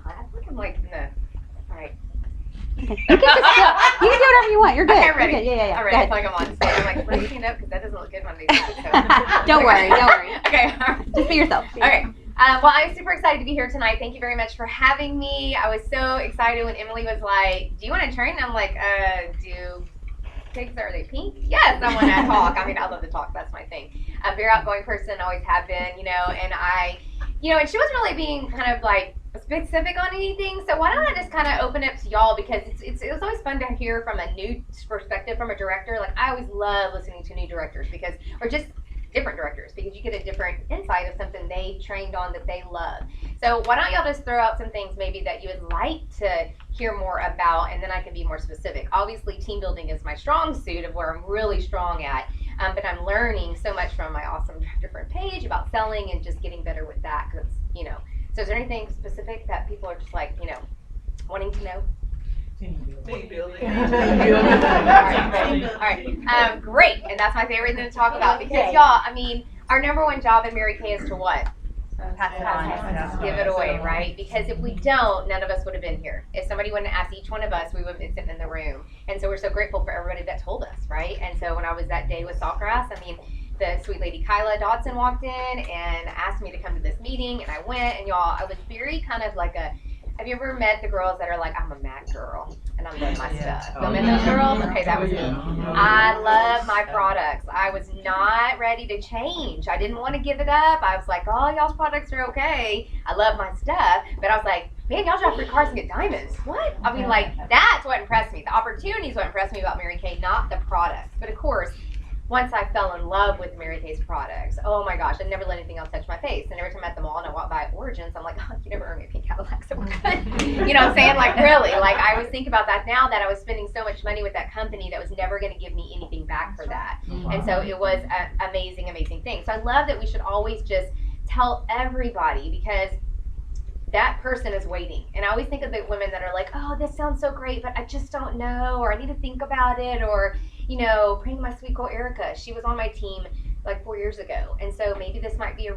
I feel like I'm like, no. All right. Okay. You can do whatever you want. You're good. Okay, I'm ready. You're good. Yeah. All right, I feel like I'm on stage. I'm like, let me stand up because that doesn't look good when I do that. So. Don't worry. Okay, all right. Just be yourself. Okay. Well, I'm super excited to be here tonight. Thank you very much for having me. I was so excited when Emily was like, do you want to train? And I'm like, do pigs, are they pink? Yes, I want to talk. I mean, I love to talk. That's my thing. I'm a very outgoing person, always have been, and she wasn't really being kind of like specific on anything. So why don't I just kind of open up to y'all, because it was always fun to hear from a new perspective from a director. Like, I always love listening to new directors or just different directors, because you get a different insight of something they trained on that they love. So why don't y'all just throw out some things maybe that you would like to hear more about, and then I can be more specific. Obviously, team building is my strong suit of where I'm really strong at, but I'm learning so much from my awesome different page about selling and just getting better with that. Because so is there anything specific that people are just like wanting to know? Team building. All right. Great. And that's my favorite thing to talk about, because y'all, I mean, our number one job in Mary Kay is to what? Pass it on. Give it away, right? Because if we don't, none of us would have been here. If somebody wouldn't ask each one of us, we would have been sitting in the room. And so we're so grateful for everybody that told us, right? And so when I was that day with Saltgrass, I mean, the sweet lady Kyla Dodson walked in and asked me to come to this meeting, and I went, and y'all, I was very kind of like have you ever met the girls that are like, I'm a Mac girl and I'm doing my stuff? You met those girls? Okay, that was me. I love my products. I was not ready to change. I didn't want to give it up. I was like, oh, y'all's products are okay. I love my stuff. But I was like, man, y'all drive free cars and get diamonds. What? I mean, like, that's what impressed me. The opportunity is what impressed me about Mary Kay, not the products. But of course, once I fell in love with Mary Kay's products, oh my gosh, I never let anything else touch my face. And every time I'm at the mall and I walk by Origins, I'm like, oh, you never earned me a pink Cadillac, so we're good. You know what I'm saying? Like, really, like, I always think about that now, that I was spending so much money with that company that was never going to give me anything back for that. And so it was an amazing, amazing thing. So I love that we should always just tell everybody, because that person is waiting. And I always think of the women that are like, oh, this sounds so great, but I just don't know, or I need to think about it, or praying my sweet girl Erica. She was on my team like 4 years ago. And so maybe this might be a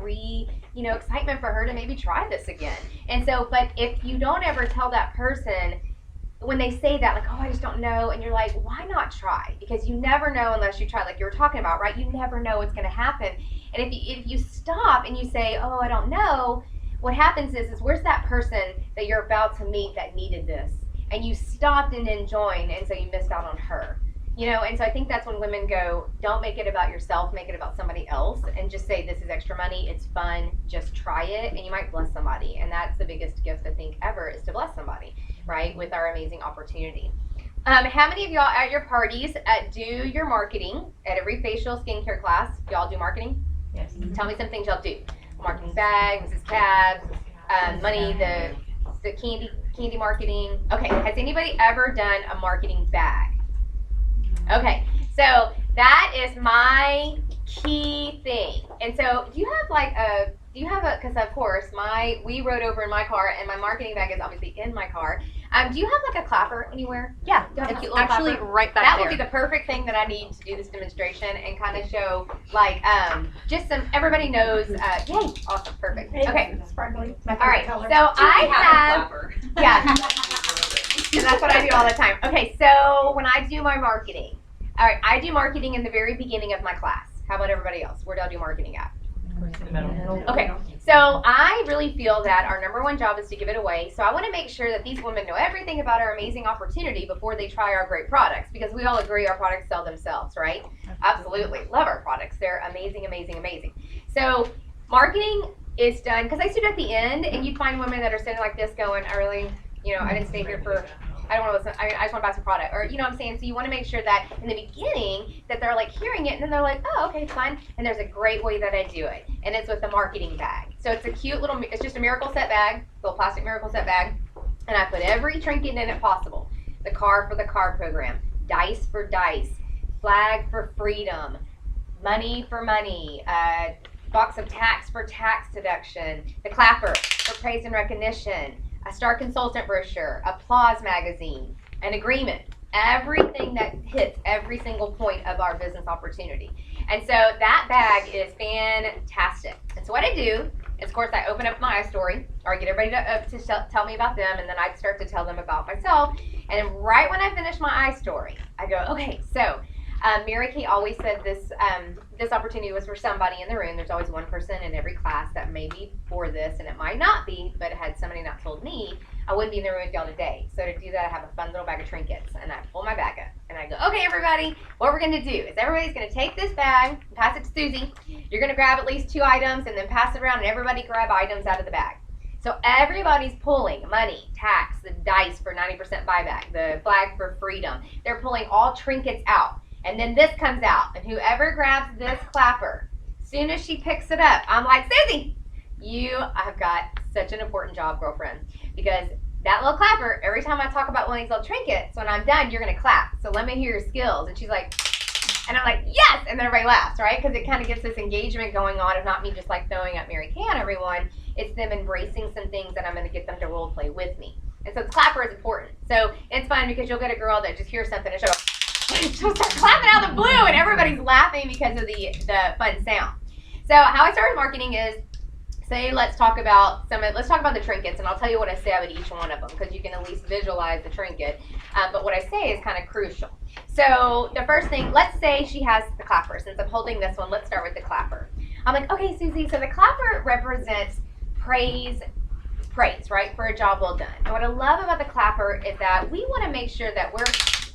excitement for her to maybe try this again. And so, but if you don't ever tell that person, when they say that, like, oh, I just don't know, and you're like, why not try? Because you never know unless you try, like you were talking about, right? You never know what's going to happen. And if you stop and you say, oh, I don't know, what happens is where's that person that you're about to meet that needed this? And you stopped and then joined, and so you missed out on her. And so I think that's when women go, don't make it about yourself, make it about somebody else, and just say, this is extra money, it's fun, just try it, and you might bless somebody. And that's the biggest gift, I think, ever, is to bless somebody, right, with our amazing opportunity. How many of y'all at your parties do your marketing? At every facial skincare class, y'all do marketing? Yes. Tell me some things y'all do. Marketing bag, Mrs. Cabs, money, the candy marketing. Okay, has anybody ever done a marketing bag? Okay, so that is my key thing. And so do you have because of course we rode over in my car, and my marketing bag is obviously in my car. Do you have like a clapper anyway? Yeah, it's actually clapper? right back that there. Would be the perfect thing that I need to do this demonstration and kind of show like just some, everybody knows, yay, awesome, perfect. Okay, Sparkly. all right, so I have, yeah. And that's what I do all the time. Okay, so when I do my marketing, all right, I do marketing in the very beginning of my class. How about everybody else? Where do I do marketing at? Okay, so I really feel that our number one job is to give it away. So I want to make sure that these women know everything about our amazing opportunity before they try our great products, because we all agree our products sell themselves, right? Absolutely. Love our products. They're amazing, amazing, amazing. So marketing is done, because I stood at the end, and you'd find women that are sitting like this going, I really, I didn't stay here for, I don't want to listen, I just want to buy some product, or you know what I'm saying? So you want to make sure that in the beginning that they're like hearing it, and then they're like, oh, okay, it's fine. And there's a great way that I do it, and it's with the marketing bag. So it's a cute little, it's just a Miracle Set bag, little plastic Miracle Set bag, and I put every trinket in it possible. The car for the car program, dice for dice, flag for freedom, money for money, box of tax for tax deduction, the clapper for praise and recognition, a star consultant brochure, applause magazine, an agreement, everything that hits every single point of our business opportunity. And so that bag is fantastic. And so what I do Of course, I open up my iStory, or I get everybody to tell me about them, and then I start to tell them about myself. And right when I finish my iStory, I go, okay, so Mary Kay always said this opportunity was for somebody in the room. There's always one person in every class that may be for this, and it might not be, but had somebody not told me, I wouldn't be in the room with y'all today. So to do that, I have a fun little bag of trinkets, and I pull my bag up, and I go, okay, everybody, what we're going to do is everybody's going to take this bag and pass it to Susie. You're going to grab at least 2 items and then pass it around, and everybody grab items out of the bag. So everybody's pulling money, tax, the dice for 90% buyback, the flag for freedom. They're pulling all trinkets out. And then this comes out, and whoever grabs this clapper, as soon as she picks it up, I'm like, Susie, you have got such an important job, girlfriend, because that little clapper, every time I talk about one of these little trinkets, when I'm done, you're going to clap. So let me hear your skills. And she's like, and I'm like, yes, and then everybody laughs, right? Because it kind of gets this engagement going on of not me just like throwing up Mary Kay on everyone. It's them embracing some things that I'm going to get them to role play with me. And so the clapper is important. So it's fun because you'll get a girl that just hears something and she'll start clapping out of the blue, and everybody's laughing because of the fun sound. So how I started marketing is, say, let's talk about the trinkets, and I'll tell you what I say about each one of them because you can at least visualize the trinket. But what I say is kind of crucial. So the first thing, let's say she has the clapper. Since I'm holding this one, let's start with the clapper. I'm like, okay, Susie, so the clapper represents praise, right, for a job well done. And what I love about the clapper is that we want to make sure that we're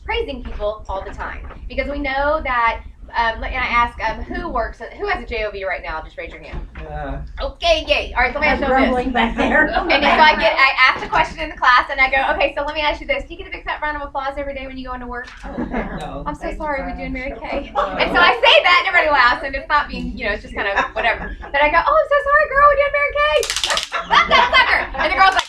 praising people all the time, because we know that and I ask who has a job right now? Just raise your hand. Okay, yay. All right, let me ask you this. Back there. And so I ask a question in the class, and I go, okay, so let me ask you this. Do you get a big fat round of applause every day when you go into work? No. I'm so sorry, we're doing Mary Kay. And so I say that, and everybody laughs, and it's not being, it's just kind of whatever. But I go, oh, I'm so sorry, girl, we're doing Mary Kay. Love that sucker. And the girl's like,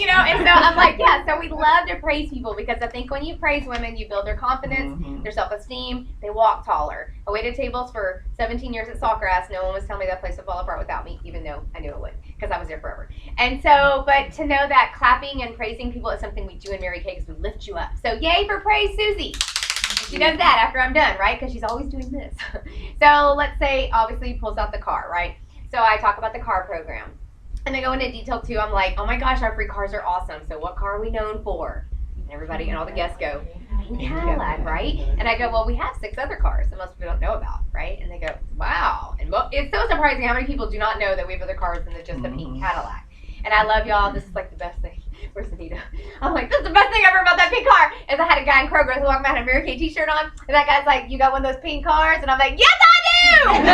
and so I'm like, yeah, so we love to praise people, because I think when you praise women, you build their confidence, their self-esteem, they walk taller. I waited tables for 17 years at Sawgrass. No one was telling me that place would fall apart without me, even though I knew it would, because I was there forever. And so, but to know that clapping and praising people is something we do in Mary Kay, because we lift you up. So yay for Praise Susie. She does that after I'm done, right? Because she's always doing this. So let's say, obviously, pulls out the car, right? So I talk about the car program. And I go into detail too. I'm like, oh my gosh, our free cars are awesome. So what car are we known for? And everybody and all the guests go, Cadillac, right? And I go, well, we have 6 other cars that most people don't know about, right? And they go, wow. And it's so surprising how many people do not know that we have other cars than just the pink Cadillac. And I love y'all. This is like the best thing. Where's Anita? I'm like, this is the best thing ever about that pink car. Is I had a guy in Kroger who walked around had a Mary Kay t-shirt on, and that guy's like, you got one of those pink cars? And I'm like, yes, I do! I'm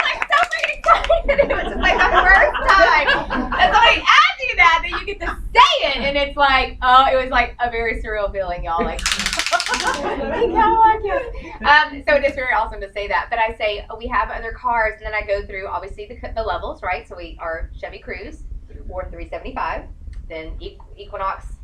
like, so freaking excited. It was just like the first time that somebody asked you that you get to say it, and it's like, oh, it was like a very surreal feeling, y'all. Like, pink Cadillac, yes. So it is very awesome to say that. But I say, we have other cars, and then I go through, obviously, the levels, right? So we are Chevy Cruze, Ford 375, then Equinox,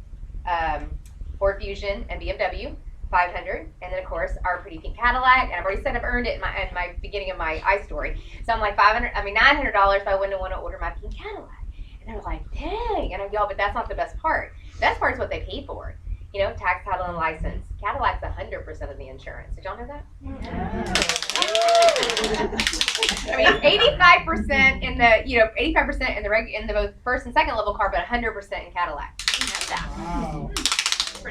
Ford Fusion, and BMW 500, and then of course our pretty pink Cadillac. And I've already said I've earned it in my beginning of my iStory. So I'm like $900 if I wouldn't want to order my pink Cadillac. And they're like, dang. And I'm y'all, but that's not the best part. The best part is what they pay for. Tax, title, and license. Cadillac's 100% of the insurance. Did y'all know that? I mean, 85% in the 85% in the both first and second level car, but 100% in Cadillac. Wow.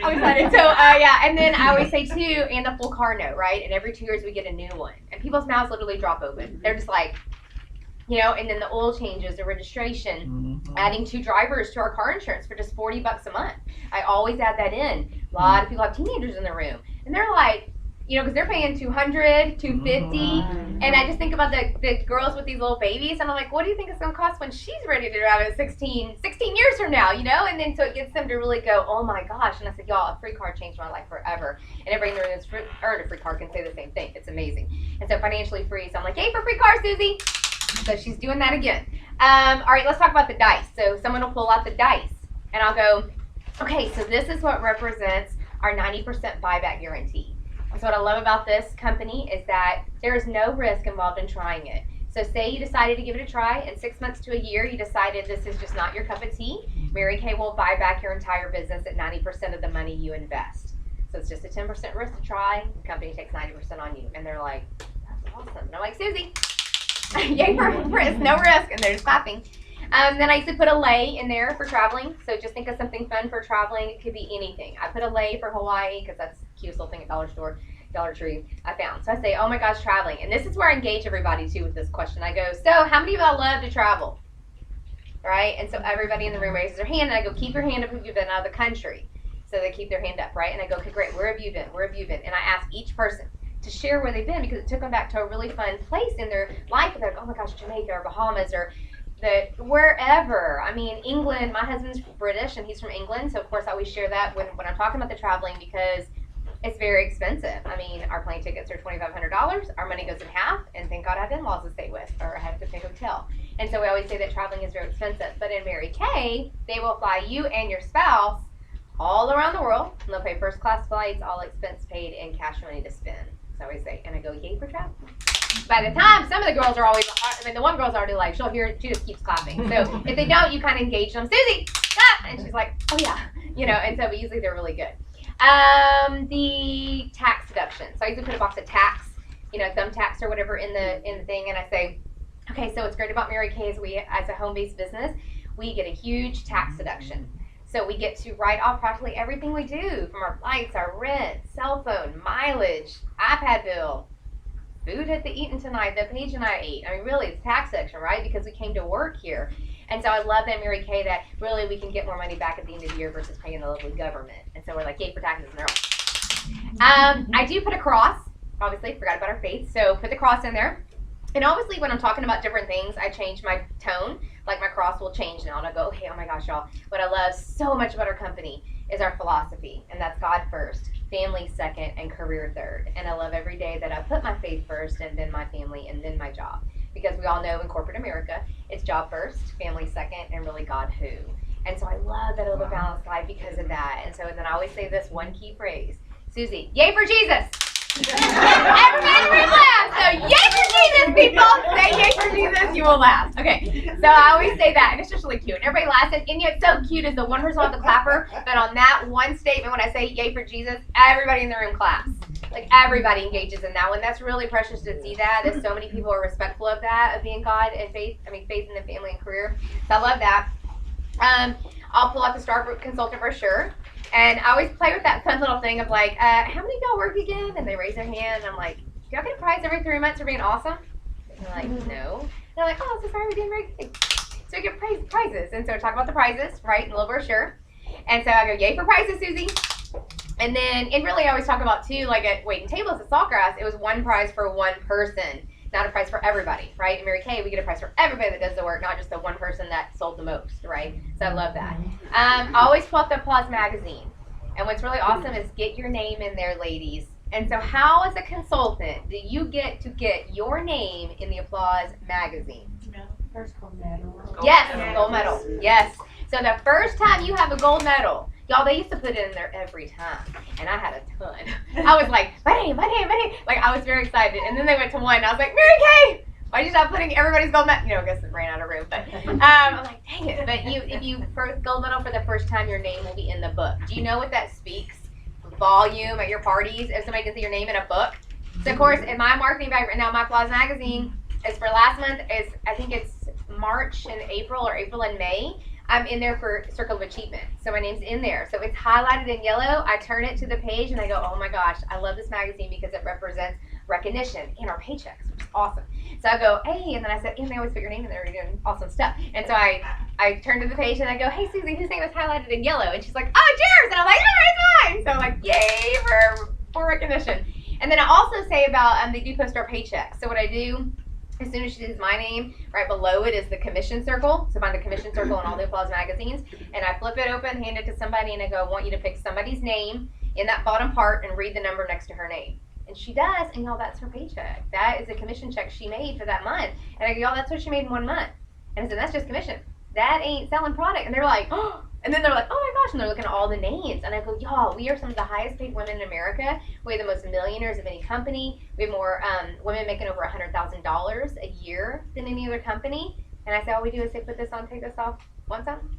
I'm excited. So and then I always say too, and the full car note, right? And every 2 years we get a new one, and people's mouths literally drop open. They're just like, and then the oil changes, the registration, adding 2 drivers to our car insurance for just $40 a month. I always add that in. A lot of people have teenagers in the room, and they're like, because they're paying $200, $250, and I just think about the girls with these little babies, and I'm like, what do you think it's going to cost when she's ready to drive at 16 years from now, And then so it gets them to really go, oh my gosh. And I said, y'all, a free car changed my life forever. And everybody in the room that's earned a free car can say the same thing. It's amazing. And so financially free, so I'm like, yay for free car, Susie. So she's doing that again. All right, let's talk about the dice. So someone will pull out the dice, and I'll go, okay, so this is what represents our 90% buyback guarantee. So what I love about this company is that there is no risk involved in trying it. So say you decided to give it a try, and 6 months to a year you decided this is just not your cup of tea, Mary Kay will buy back your entire business at 90% of the money you invest. So it's just a 10% risk to try. The company takes 90% on you. And they're like, that's awesome. And I'm like, Susie, Yay for risk, no risk, and they're just clapping. Then I used to put a lay in there for traveling. So just think of something fun for traveling. It could be anything. I put a lay for Hawaii because that's the cutest little thing at Dollar Tree I found. So I say, oh my gosh, traveling. And this is where I engage everybody too with this question. I go, so how many of y'all love to travel? Right? And so everybody in the room raises their hand, and I go, keep your hand up if you've been out of the country. So they keep their hand up, right? And I go, okay, great, where have you been? Where have you been? And I ask each person to share where they've been because it took them back to a really fun place in their life. They're like, oh my gosh, Jamaica or Bahamas or wherever. I mean, England, my husband's British and he's from England, so of course I always share that when I'm talking about the traveling because it's very expensive. I mean, our plane tickets are $2,500, our money goes in half, and thank God I have in-laws to stay with, or I have to pay hotel. And so we always say that traveling is very expensive. But in Mary Kay, they will fly you and your spouse all around the world, and they'll pay first class flights, all expense paid, and cash money to spend. So I always say, and I go, yay for travel. By the time, some of the girls are always, I mean, the one girl's already like, she'll hear, she just keeps clapping. So if they don't, you kind of engage them, Susie, stop! And she's like, oh yeah, and so, but usually they're really good. The tax deduction. So I usually put a box of tax, thumbtacks or whatever in the thing, and I say, okay, so what's great about Mary Kay is we, as a home-based business, we get a huge tax deduction. So we get to write off practically everything we do, from our flights, our rent, cell phone, mileage, iPad bill, food at the eaten tonight that Paige and I ate. I mean, really, it's tax section, right? Because we came to work here. And so I love that Mary Kay that really we can get more money back at the end of the year versus paying the local government. And so we're like, yay for taxes and they're all. I do put a cross. Obviously, forgot about our faith. So put the cross in there. And obviously, when I'm talking about different things, I change my tone. Like my cross will change now. And I'll go, okay, oh my gosh, y'all. What I love so much about our company is our philosophy. And that's God first, family second, and career third. And I love every day that I put my faith first, and then my family, and then my job. Because we all know in corporate America, it's job first, family second, and really God who. And so I love that little balanced life because of that. And so then I always say this one key phrase. Susie, yay for Jesus! Everybody laugh. So yay for Jesus, people! Say yay for Jesus, you will laugh. Okay, so I always say that, and it's just really cute. And everybody laughs, and it's so cute is the one person on the clapper, but on that one statement when I say yay for Jesus, everybody in the room claps. Like everybody engages in that one. That's really precious to see that so many people are respectful of that, of being God and faith. I mean, faith in the family and career. So I love that. I'll pull out the Star Consultant brochure. And I always play with that fun little thing of like, how many of y'all work again? And they raise their hand. And I'm like, do y'all get a prize every 3 months for being awesome? And they're like, no. And they're like, oh, so sorry, we didn't very good. So we get prizes. And so I talk about the prizes, right, in a little brochure. And so I go, yay for prizes, Susie. And then, and really I always talk about too, like at waiting tables at Sawgrass, it was one prize for one person, not a prize for everybody, right? In Mary Kay, we get a prize for everybody that does the work, not just the one person that sold the most, right? So I love that. I always pull up the Applause magazine. And what's really awesome is get your name in there, ladies. And so how, as a consultant, do you get to get your name in the Applause magazine? First gold medal. Yes, gold medal. Yes. So the first time you have a gold medal, y'all, they used to put it in there every time. And I had a ton. I was like, my name. Like, I was very excited. And then they went to one, and I was like, Mary Kay, why did you stop putting everybody's gold medal? I guess it ran out of room. But I'm like, dang it. But if you first gold medal for the first time, your name will be in the book. Do you know what that speaks? Volume at your parties, if somebody can see your name in a book. So, of course, in my marketing bag right now, my Applause magazine is for last month. I think it's March and April or April and May. I'm in there for Circle of Achievement. So my name's in there. So it's highlighted in yellow. I turn it to the page and I go, oh my gosh, I love this magazine because it represents recognition in our paychecks, which is awesome. So I go, hey, and then I said, and they always put your name in there, you're doing awesome stuff. And so I turn to the page and I go, hey, Susie, whose name was highlighted in yellow? And she's like, oh, yours. And I'm like, oh, it's mine. So I'm like, yay for recognition. And then I also say about, they do post our paychecks. So what I do, as soon as she sees my name, right below it is the commission circle. So find the commission circle in all the Applause magazines. And I flip it open, hand it to somebody, and I go, I want you to pick somebody's name in that bottom part and read the number next to her name. And she does, and y'all, that's her paycheck. That is a commission check she made for that month. And I go, y'all, that's what she made in 1 month. And I said, that's just commission. That ain't selling product. And they're like, oh. And then they're like, oh my gosh, and they're looking at all the names. And I go, y'all, we are some of the highest paid women in America. We have the most millionaires of any company. We have more women making over $100,000 a year than any other company. And I say, all we do is say, put this on, take this off, want some?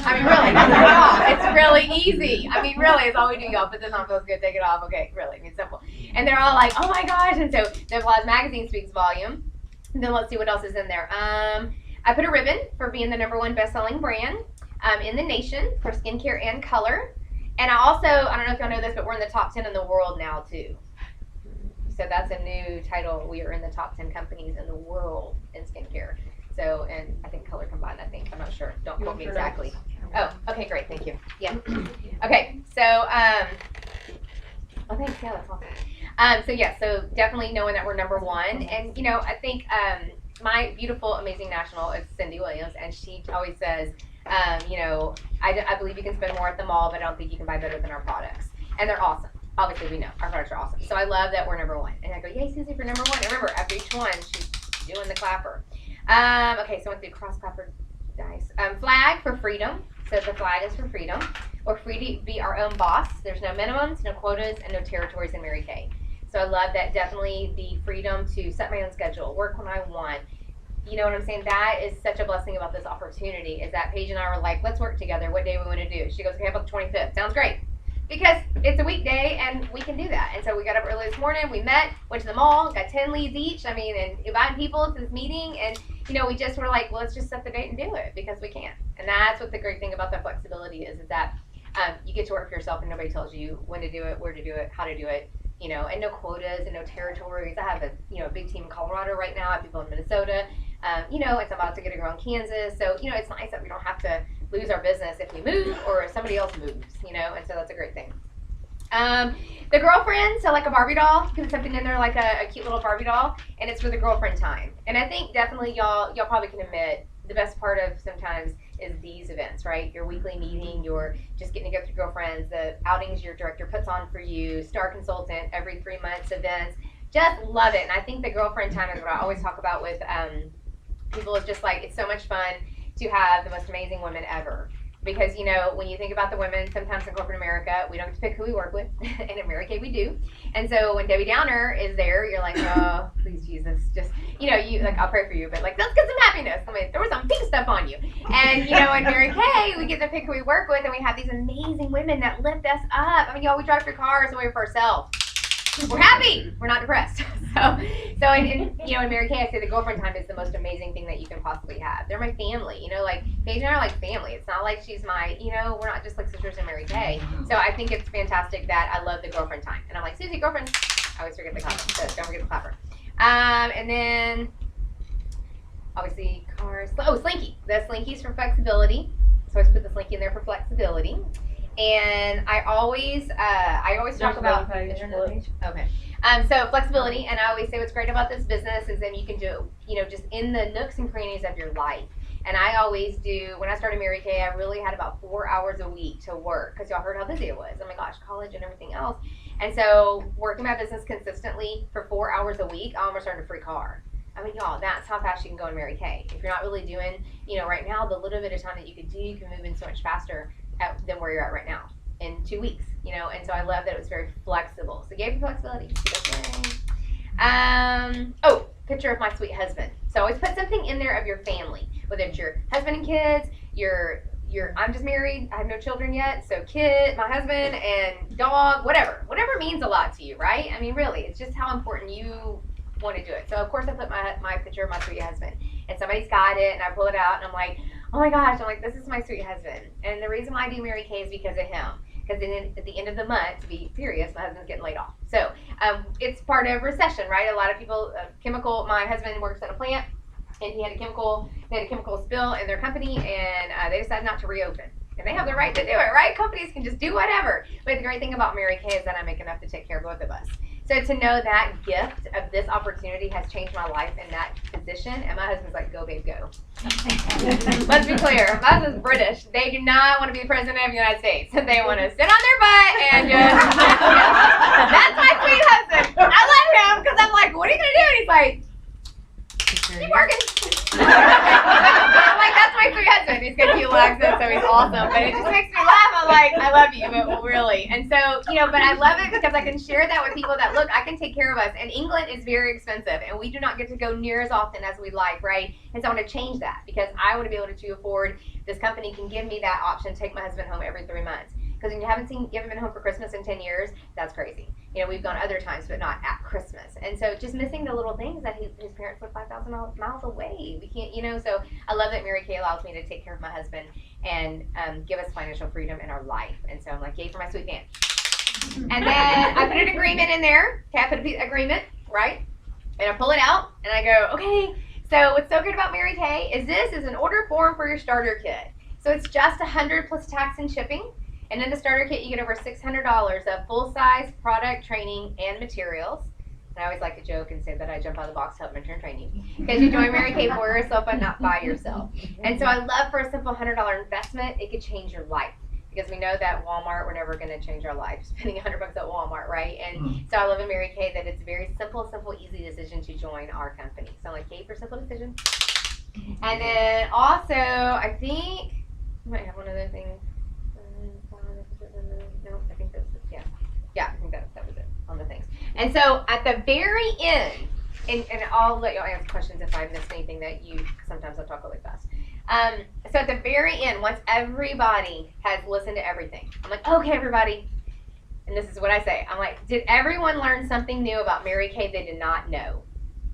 I mean, really, that's our job. It's really easy. I mean, really, it's all we do, y'all. Put this on, feels good, take it off. Okay, really, I mean, simple. And they're all like, oh my gosh. And so the Applause magazine speaks volume. Then let's see what else is in there. I put a ribbon for being the #1 best-selling brand in the nation for skincare and color. And I don't know if y'all know this, but we're in the top 10 in the world now too. So that's a new title. We are in the top 10 companies in the world in skincare. So, and I think color combined, I'm not sure. Don't quote me exactly. Oh, okay, great. Thank you. Yeah. Okay, so, thanks. Yeah, that's awesome. So definitely knowing that we're #1. And, I think my beautiful, amazing national is Cindy Williams, and she always says, I believe you can spend more at the mall, but I don't think you can buy better than our products. And they're awesome. Obviously, we know our products are awesome. So I love that we're #1. And I go, yay, Susie, for #1. And remember, after each one, she's doing the clapper. Okay, so I went through cross clapper dice. Flag for freedom. So the flag is for freedom. We're free to be our own boss. There's no minimums, no quotas, and no territories in Mary Kay. So I love that. Definitely the freedom to set my own schedule, work when I want. You know what I'm saying? That is such a blessing about this opportunity, is that Paige and I were like, let's work together. What day we want to do? She goes, okay, how about the 25th? Sounds great. Because it's a weekday and we can do that. And so we got up early this morning, we met, went to the mall, got 10 leads each. And inviting people to this meeting. And, we just were like, well, let's just set the date and do it because we can. And that's what the great thing about the flexibility is that you get to work for yourself and nobody tells you when to do it, where to do it, how to do it, and no quotas and no territories. I have a big team in Colorado right now. I have people in Minnesota. It's about to get a girl in Kansas. So, it's nice that we don't have to lose our business if we move or if somebody else moves, and so that's a great thing. The girlfriend, so like a Barbie doll, you can put something in there like a cute little Barbie doll, and it's for the girlfriend time. And I think definitely y'all probably can admit the best part of sometimes is these events, right? Your weekly meeting, you're just getting together with your girlfriends, the outings your director puts on for you, star consultant, every 3 months events. Just love it. And I think the girlfriend time is what I always talk about with people is just like, it's so much fun to have the most amazing women ever. Because, when you think about the women, sometimes in corporate America, we don't get to pick who we work with. And in Mary Kay, we do. And so when Debbie Downer is there, you're like, oh, please, Jesus. Just, I'll pray for you. But, let's get some happiness. Throw some pink stuff on you. And, in Mary Kay, we get to pick who we work with. And we have these amazing women that lift us up. Y'all, we drive through cars and we're for ourselves. We're happy. We're not depressed. So in Mary Kay, I say the girlfriend time is the most amazing thing that you can possibly have. They're my family. Paige and I are like family. It's not like she's my, we're not just like sisters in Mary Kay. So I think it's fantastic that I love the girlfriend time. And I'm like, Susie, girlfriend. I always forget the clapper. So don't forget the clapper. And then obviously cars. Oh, Slinky. The Slinky's for flexibility. So I always put the Slinky in there for flexibility. And I always talk about okay. So flexibility, and I always say what's great about this business is then you can do it, just in the nooks and crannies of your life. And I always do. When I started Mary Kay, I really had about 4 hours a week to work because y'all heard how busy it was. Oh my gosh, college and everything else. And so working my business consistently for 4 hours a week, I almost earned a free car. Y'all, that's how fast you can go in Mary Kay. If you're not really doing, right now, the little bit of time that you could do, you can move in so much faster than where you're at right now in 2 weeks, and so I love that it was very flexible. So gave you flexibility. Picture of my sweet husband. So always put something in there of your family, whether it's your husband and kids, I'm just married, I have no children yet, so kid, my husband, and dog, whatever means a lot to you, right? Really, it's just how important you want to do it. So of course I put my picture of my sweet husband, and somebody's got it, and I pull it out, and I'm like, oh my gosh, this is my sweet husband. And the reason why I do Mary Kay is because of him. Because then at the end of the month, to be serious, my husband's getting laid off. So it's part of recession, right? A lot of people, my husband works at a plant, and they had a chemical spill in their company, and they decided not to reopen. And they have the right to do it, right? Companies can just do whatever. But the great thing about Mary Kay is that I make enough to take care of both of us. So to know that gift of this opportunity has changed my life in that position, and my husband's like, go, babe, go. Let's be clear, my husband's British. They do not want to be the president of the United States. They want to sit on their butt and just, that's my sweet husband. I love him because I'm like, what are you going to do? And he's like, keep working. I'm like, that's my sweet husband. He's got a cute accent, so he's awesome. But it just makes me laugh. I'm like, I love you, but really. And so, but I love it because I can share that with people that, look, I can take care of us. And England is very expensive, and we do not get to go near as often as we'd like, right? And so I want to change that because I want to be able to afford, this company can give me that option, take my husband home every 3 months. Because when you haven't been home for Christmas in 10 years, that's crazy. You know, we've gone other times, but not at Christmas. And so just missing the little things that his parents live 5,000 miles away. We can't, you know, so I love that Mary Kay allows me to take care of my husband and give us financial freedom in our life. And so I'm like, yay for my sweet man. And then I put an agreement in there. Okay, I put an agreement, right? And I pull it out and I go, okay, so what's so good about Mary Kay is this is an order form for your starter kit. So it's just $100 plus tax and shipping. And in the starter kit, you get over $600 of full-size product, training, and materials. And I always like to joke and say that I jump out of the box to help mentor training. Because you join Mary Kay for yourself and not by yourself. And so I love for a simple $100 investment, it could change your life. Because we know that Walmart, we're never going to change our life spending $100 at Walmart, right? And so I love in Mary Kay that it's a very simple, easy decision to join our company. So I'm like, yay for simple decision. And then also, I think I might have one other thing. No, I think that's it. Yeah, I think that was it on the things. And so at the very end, and I'll let y'all answer questions if I missed anything that sometimes I talk really fast. So at the very end, once everybody has listened to everything, I'm like, okay, everybody, and this is what I say. I'm like, did everyone learn something new about Mary Kay they did not know?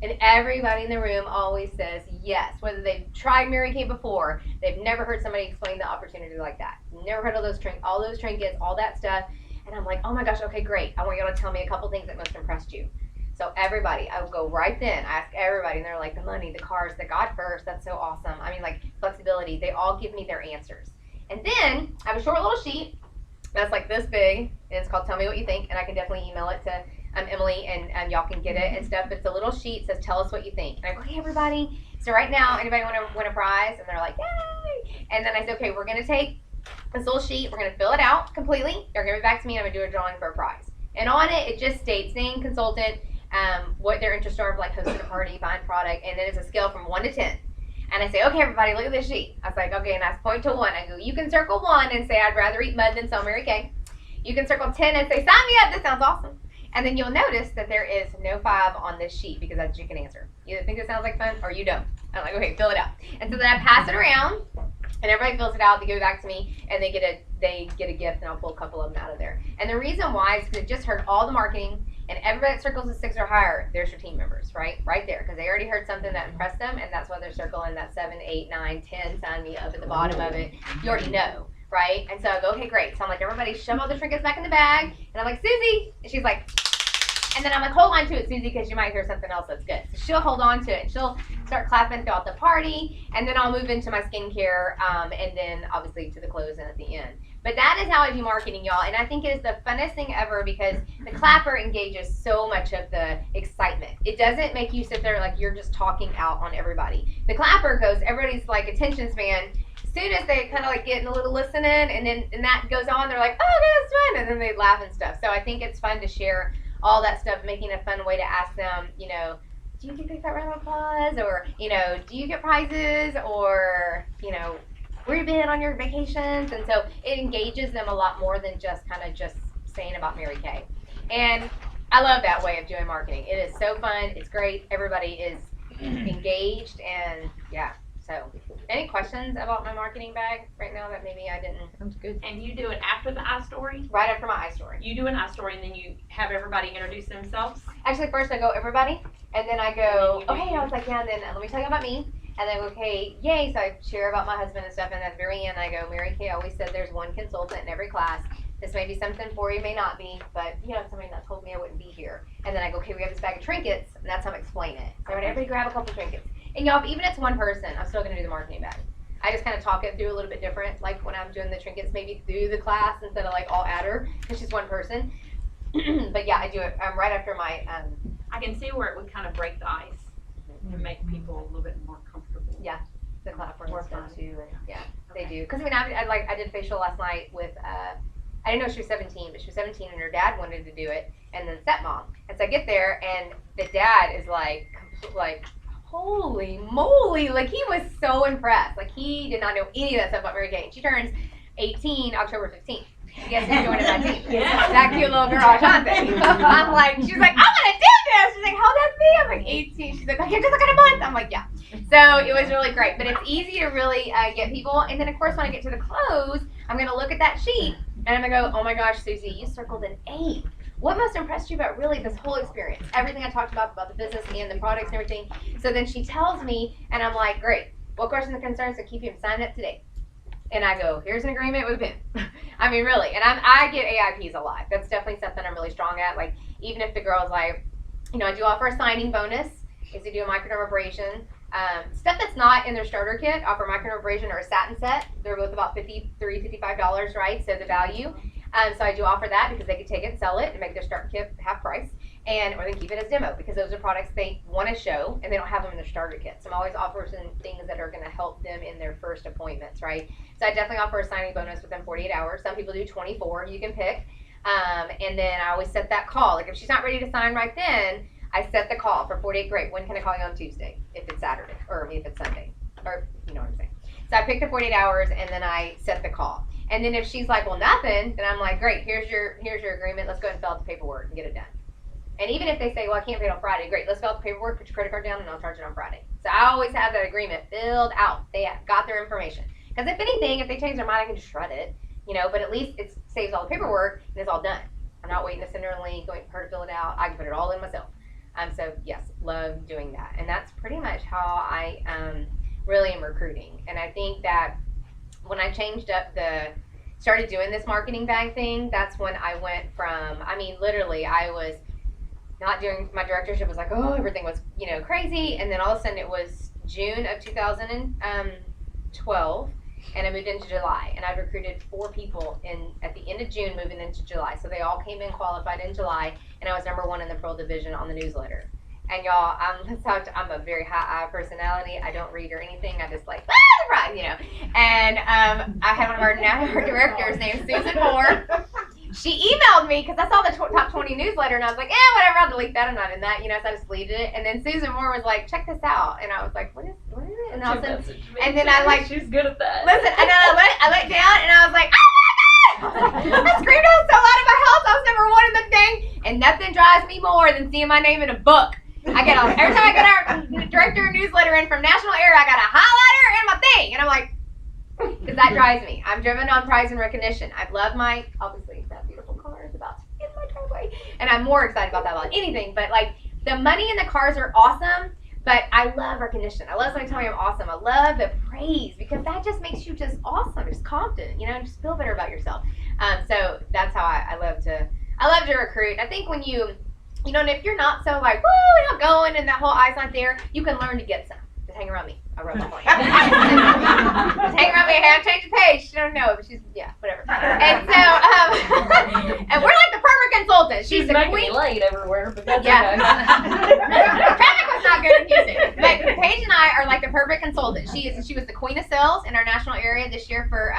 And everybody in the room always says yes, whether they've tried Mary Kay before, they've never heard somebody explain the opportunity like that. Never heard of all those trinkets, all that stuff. And I'm like, oh my gosh, okay, great. I want y'all to tell me a couple things that most impressed you. So everybody, I would go right then. I ask everybody, and they're like, the money, the cars, the God first. That's so awesome. I mean, like, flexibility. They all give me their answers. And then I have a short little sheet that's like this big, and it's called Tell Me What You Think, and I can definitely email it to Emily, and y'all can get it and stuff. But it's a little sheet that says, tell us what you think. And I go, hey, everybody. So right now, anybody want to win a prize? And they're like, yay. And then I say, okay, we're going to take this little sheet. We're going to fill it out completely. You're going to give it back to me, and I'm going to do a drawing for a prize. And on it, it just states name, consultant, what their interests are of like hosting a party, buying product, and then it's a scale from 1 to 10. And I say, okay, everybody, look at this sheet. I was like, okay, and I point to 1. I go, you can circle 1 and say, I'd rather eat mud than sell Mary Kay. You can circle 10 and say, sign me up, this sounds awesome. And then you'll notice that there is no 5 on this sheet because that's what you can answer. You either think it sounds like fun or you don't. I'm like, okay, fill it out. And so then I pass it around, and everybody fills it out. They give it back to me, and they get a gift, and I'll pull a couple of them out of there. And the reason why is because I just heard all the marketing, and everybody that circles a 6 or higher, there's your team members, right there, because they already heard something that impressed them, and that's why they're circling that 7, 8, 9, 10. Sign me up at the bottom of it. You already know, right? And so I go, okay, great. So I'm like, everybody, shove all the trinkets back in the bag, and I'm like, Susie, and she's like. And then I'm like, hold on to it, Susie, because you might hear something else that's good. So she'll hold on to it, and she'll start clapping throughout the party, and then I'll move into my skincare, and then obviously to the close and at the end. But that is how I do marketing, y'all, and I think it is the funnest thing ever because the clapper engages so much of the excitement. It doesn't make you sit there like you're just talking out on everybody. The clapper goes, everybody's like attention span. As soon as they kind of like get a little listening, and that goes on, they're like, oh, that's fun, and then they laugh and stuff. So I think it's fun to share all that stuff, making a fun way to ask them, you know, do you get that round of applause? Or, you know, do you get prizes? Or, you know, where you been on your vacations? And so it engages them a lot more than just kind of just saying about Mary Kay. And I love that way of doing marketing. It is so fun. It's great. Everybody is engaged. And yeah. So any questions about my marketing bag right now that maybe I didn't? Sounds good. And you do it after the iStory? Right after my iStory. You do an iStory and then you have everybody introduce themselves? Actually, first I go, everybody. And then I go, And then okay. I was like, yeah, and then let me tell you about me. And then, okay, yay. So I share about my husband and stuff. And at the very end, I go, Mary Kay always said there's one consultant in every class. This may be something for you, may not be, but you know, if somebody not told me I wouldn't be here. And then I go, okay, we have this bag of trinkets, and that's how I explain it. So everybody grab a couple trinkets. And y'all, even if it's one person, I'm still gonna do the marketing bag. I just kind of talk it through a little bit different, like when I'm doing the trinkets, maybe through the class instead of like all at her, because she's one person. But yeah, I do it right after my. I can see where it would kind of break the ice and make people a little bit more comfortable. Yeah, the clapper More and stuff fun. too, and yeah, Okay. they do. Because I mean, I did facial last night with. I didn't know she was 17, but she was 17 and her dad wanted to do it, and then stepmom. And so I get there, and the dad is like, holy moly, like he was so impressed. Like he did not know any of that stuff about Mary Kay. She turns 18 October 15th. Guess who's joining my team? That cute little girl, Ashante. I'm like, she's like, I want to do this. She's like, how that's me? I'm like 18. She's like, okay, just like in a month. I'm like, yeah. So it was really great. But it's easy to really get people. And then of course when I get to the close, I'm gonna look at that sheet And I'm gonna go, oh my gosh, Susie, you circled an 8. What most impressed you about really this whole experience? Everything I talked about the business and the products and everything. So then she tells me, and I'm like, great. What questions and concerns to keep you signing up today? And I go, here's an agreement with Ben. I mean, really. And I get AIPs a lot. That's definitely something I'm really strong at. Like, even if the girl's like, I do offer a signing bonus if they do a microdermabrasion. Stuff that's not in their starter kit, offer microdermabrasion or a satin set. They're both about $53, $55, right? So the value. So I do offer that because they could take it and sell it and make their starter kit half price, or they keep it as demo because those are products they want to show and they don't have them in their starter kit. So I'm always offering things that are going to help them in their first appointments, right? So I definitely offer a signing bonus within 48 hours. Some people do 24. You can pick. And then I always set that call. Like if she's not ready to sign right then, I set the call for 48. Great. When can I call you on Tuesday? If it's Saturday or if it's Sunday, or you know what I'm saying. So I pick the 48 hours and then I set the call. And then if she's like, well, nothing, then I'm like, great, here's your agreement. Let's go ahead and fill out the paperwork and get it done. And even if they say, well, I can't pay it on Friday, great, let's fill out the paperwork, put your credit card down, and I'll charge it on Friday. So I always have that agreement filled out. They got their information. Because if anything, if they change their mind, I can just shred it, but at least it saves all the paperwork and it's all done. I'm not waiting to send her a link, waiting for her to fill it out. I can put it all in myself. So yes, love doing that. And that's pretty much how I really am recruiting. And I think that when I changed up started doing this marketing bag thing, that's when I went from, literally I was not doing, my directorship was like, oh, everything was, crazy. And then all of a sudden it was June of 2012 and I moved into July and I've recruited 4 people at the end of June moving into July. So they all came in qualified in July and I was number 1 in the Pearl division on the newsletter. And y'all, I'm a very high personality. I don't read or anything. I just like, surprise, And I have one of our directors named Susan Moore. She emailed me because I saw the top 20 newsletter and I was like, whatever, I'll delete that. I'm not in that, so I just deleted it. And then Susan Moore was like, check this out. And I was like, what is it? And all of a sudden, and then she's good at that. Listen, and then I let down and I was like, oh my God! I screamed out so loud in my house. I was number 1 in the thing. And nothing drives me more than seeing my name in a book. Every time I get our director newsletter in from National Air, I got a highlighter and my thing. And I'm like, because that drives me. I'm driven on prize and recognition. I love obviously, that beautiful car is about to be in my driveway. And I'm more excited about that than anything. But the money in the cars are awesome. But I love recognition. I love somebody telling me I'm awesome. I love the praise because that just makes you just awesome, just confident, just feel better about yourself. So that's how I love to recruit. I think when and if you're not so woo, we're not going and that whole eye's not there, you can learn to get some. Just hang around me. I'll rub my point. Just hang around me. Hey, I'm changing page. She don't know, but she's, whatever. And so, and we're like the perfect consultant. She's the making queen. Me late everywhere, but that's okay. Traffic was not good in Houston. But Paige and I are like the perfect consultant. She was the queen of sales in our national area this year for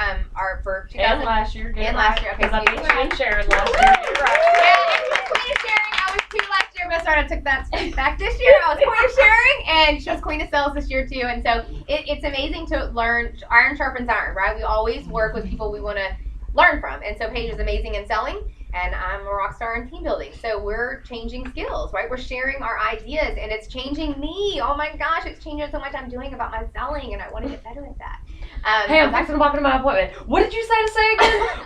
2000. And last year. And last year. Okay, because I beat you and Sharon last year. Yeah, and she was queen of sharing. I was 2 last year, but I took that back this year. I was queen of sharing, and she was queen of sales this year too. And so it's amazing to learn. Iron sharpens iron, right? We always work with people we want to learn from. And so Paige is amazing in selling, and I'm a rock star in team building. So we're changing skills, right? We're sharing our ideas, and it's changing me. Oh my gosh, it's changing so much I'm doing about my selling, and I want to get better at that. Hey, I'm fixing to walk into my appointment. What did you say again?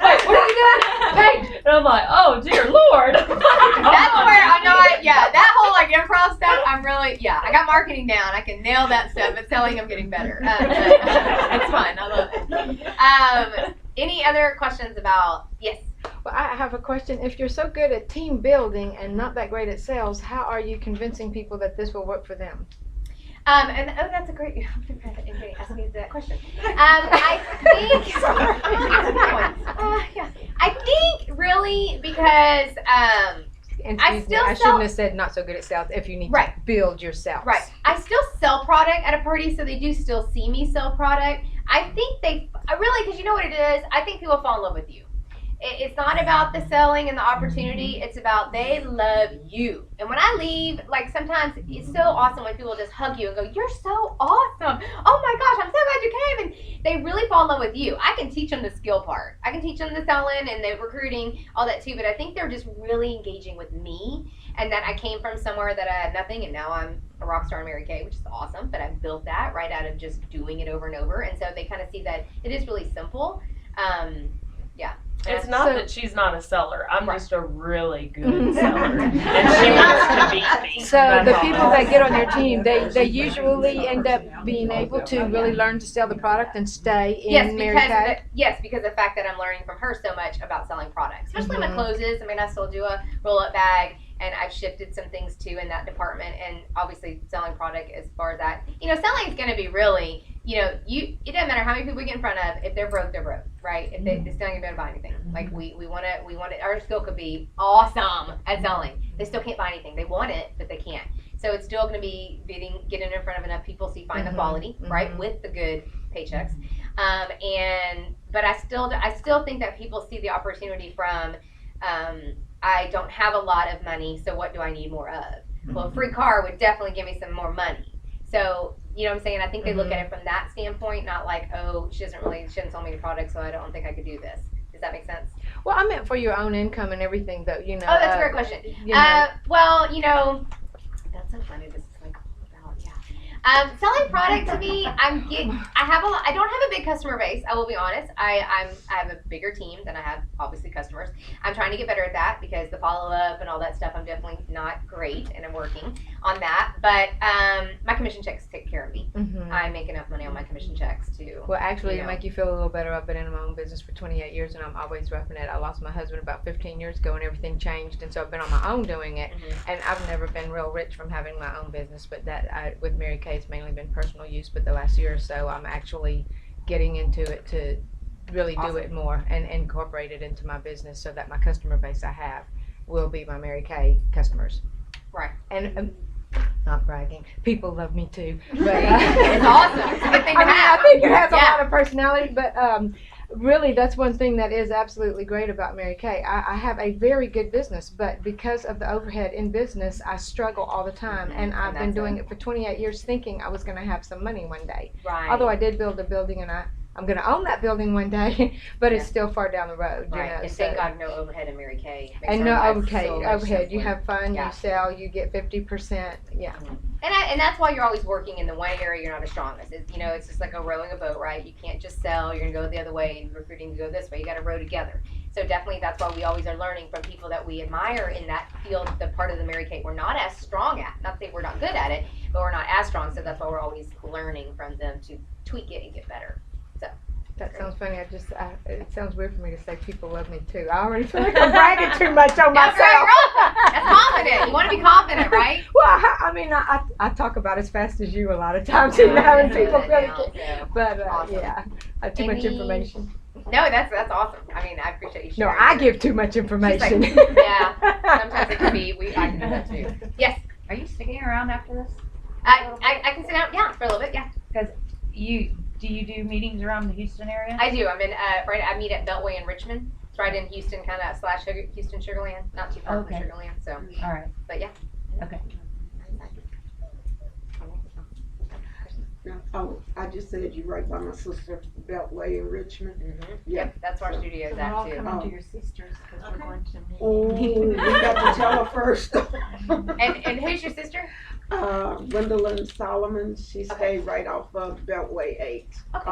Wait, what are you doing? Hey, and I'm like, oh dear Lord. That's where I'm not. Yeah, that whole improv stuff. I'm really. Yeah, I got marketing down. I can nail that stuff. But selling, I'm getting better. It's fun. I love it. Any other questions about? Yes. Well, I have a question. If you're so good at team building and not that great at sales, how are you convincing people that this will work for them? That's a great. Anybody ask me that question? I think. I think really because I shouldn't have said not so good at sales. If you need to build yourself, right? I still sell product at a party, so they do still see me sell product. I think because you know what it is. I think people fall in love with you. It's not about the selling and the opportunity. It's about they love you. And when I leave, sometimes it's so awesome when people just hug you and go, you're so awesome. Oh my gosh, I'm so glad you came. And they really fall in love with you. I can teach them the skill part. I can teach them the selling and the recruiting, all that too. But I think they're just really engaging with me and that I came from somewhere that I had nothing and now I'm a rock star in Mary Kay, which is awesome. But I built that right out of just doing it over and over. And so they kind of see that it is really simple. It's not So- that she's not a seller. I'm Right. just a really good seller. And she wants to beat me. So That's the all. people that get on your team, they usually end up being able to really learn to sell the product and stay in Yes, Mary because Kay. because of the fact that I'm learning from her so much about selling products, especially my Mhm. closes. I mean, I still do a roll-up bag, and I've shifted some things too in that department. And obviously, selling product as far as that, selling is going to be really, it doesn't matter how many people we get in front of. If they're broke, they're broke, right? If they still ain't gonna be able to buy anything. Like we want it. Our skill could be awesome at selling. They still can't buy anything. They want it, but they can't. So it's still going to be getting in front of enough people so you find the quality, right, with the good paychecks. But I still think that people see the opportunity from, I don't have a lot of money, so what do I need more of? Well, a free car would definitely give me some more money. So, you know what I'm saying? I think they look at it from that standpoint, not like, oh, she hasn't sold me any products, so I don't think I could do this. Does that make sense? Well, I meant for your own income and everything, though. Oh, that's a great question. That's so funny. This is like all about, selling product to me, I don't have a big customer base. I will be honest. I have a bigger team than I have obviously customers. I'm trying to get better at that because the follow up and all that stuff, I'm definitely not great, and I'm working on that. But my commission checks take care of me. Mhm. I make enough money on my commission checks to. Well, actually, you to know. make you feel a little better, I've been in my own business for 28 years, and I'm always roughing it. I lost my husband about 15 years ago, and everything changed, and so I've been on my own doing it. And I've never been real rich from having my own business, but with Mary Kay, it's mainly been personal use. But the last year or so, I'm actually getting into it to really do it more and incorporate it into my business so that my customer base I have will be my Mary Kay customers. Right. And not bragging, people love me too. But It's awesome. It's a good thing to have. I think it has a Yeah. lot of personality, but really, that's one thing that is absolutely great about Mary Kay. I have a very good business, but because of the overhead in business, I struggle all the time. And I've been doing it for 28 years thinking I was going to have some money one day. Right. Although I did build a building, and I'm going to own that building one day, but it's Yeah. still far down the road. Right. You know, And thank God no overhead in Mary Kay. Makes And our no lives overhead. so much Overhead. You simpler. have fun. Yeah. You sell. You get 50%. Yeah. And that's why you're always working in the one area you're not as strongest. It's just like rowing a boat, right? You can't just sell. You're gonna go the other way, and recruiting to go this way. You got to row together. So definitely, that's why we always are learning from people that we admire in that field, the part of the Mary Kay we're not as strong at. Not that we're not good at it, but we're not as strong. So that's why we're always learning from them to tweak it and get better. That sounds funny. It sounds weird for me to say people love me too. I already feel like I'm bragging too much on That's myself. right. That's confident. You want to be confident, right? Well, I talk about as fast as you a lot of times, and people really get. But Awesome. yeah, I have too much Any- information. No, that's awesome. I mean, I appreciate you No, sharing. I give too much information. Yeah. Sometimes it can be. I can do that too. Yes. Are you sticking around after this? I can sit down. Yeah, for a little bit. Yeah. Do you do meetings around the Houston area? I do. I'm in. I meet at Beltway in Richmond. It's right in Houston, kind of / Houston Sugarland, not too far Okay. from Sugarland. So, All right. but yeah. Okay. Oh, I just said you right by my sister Beltway in Richmond. Yeah. Yep, that's where our studio is at too. Oh. your sisters because we're going to meet. Oh, we got to tell her first. And who's your sister? Gwendolyn Solomon. She Okay. stayed right off of Beltway 8. Okay.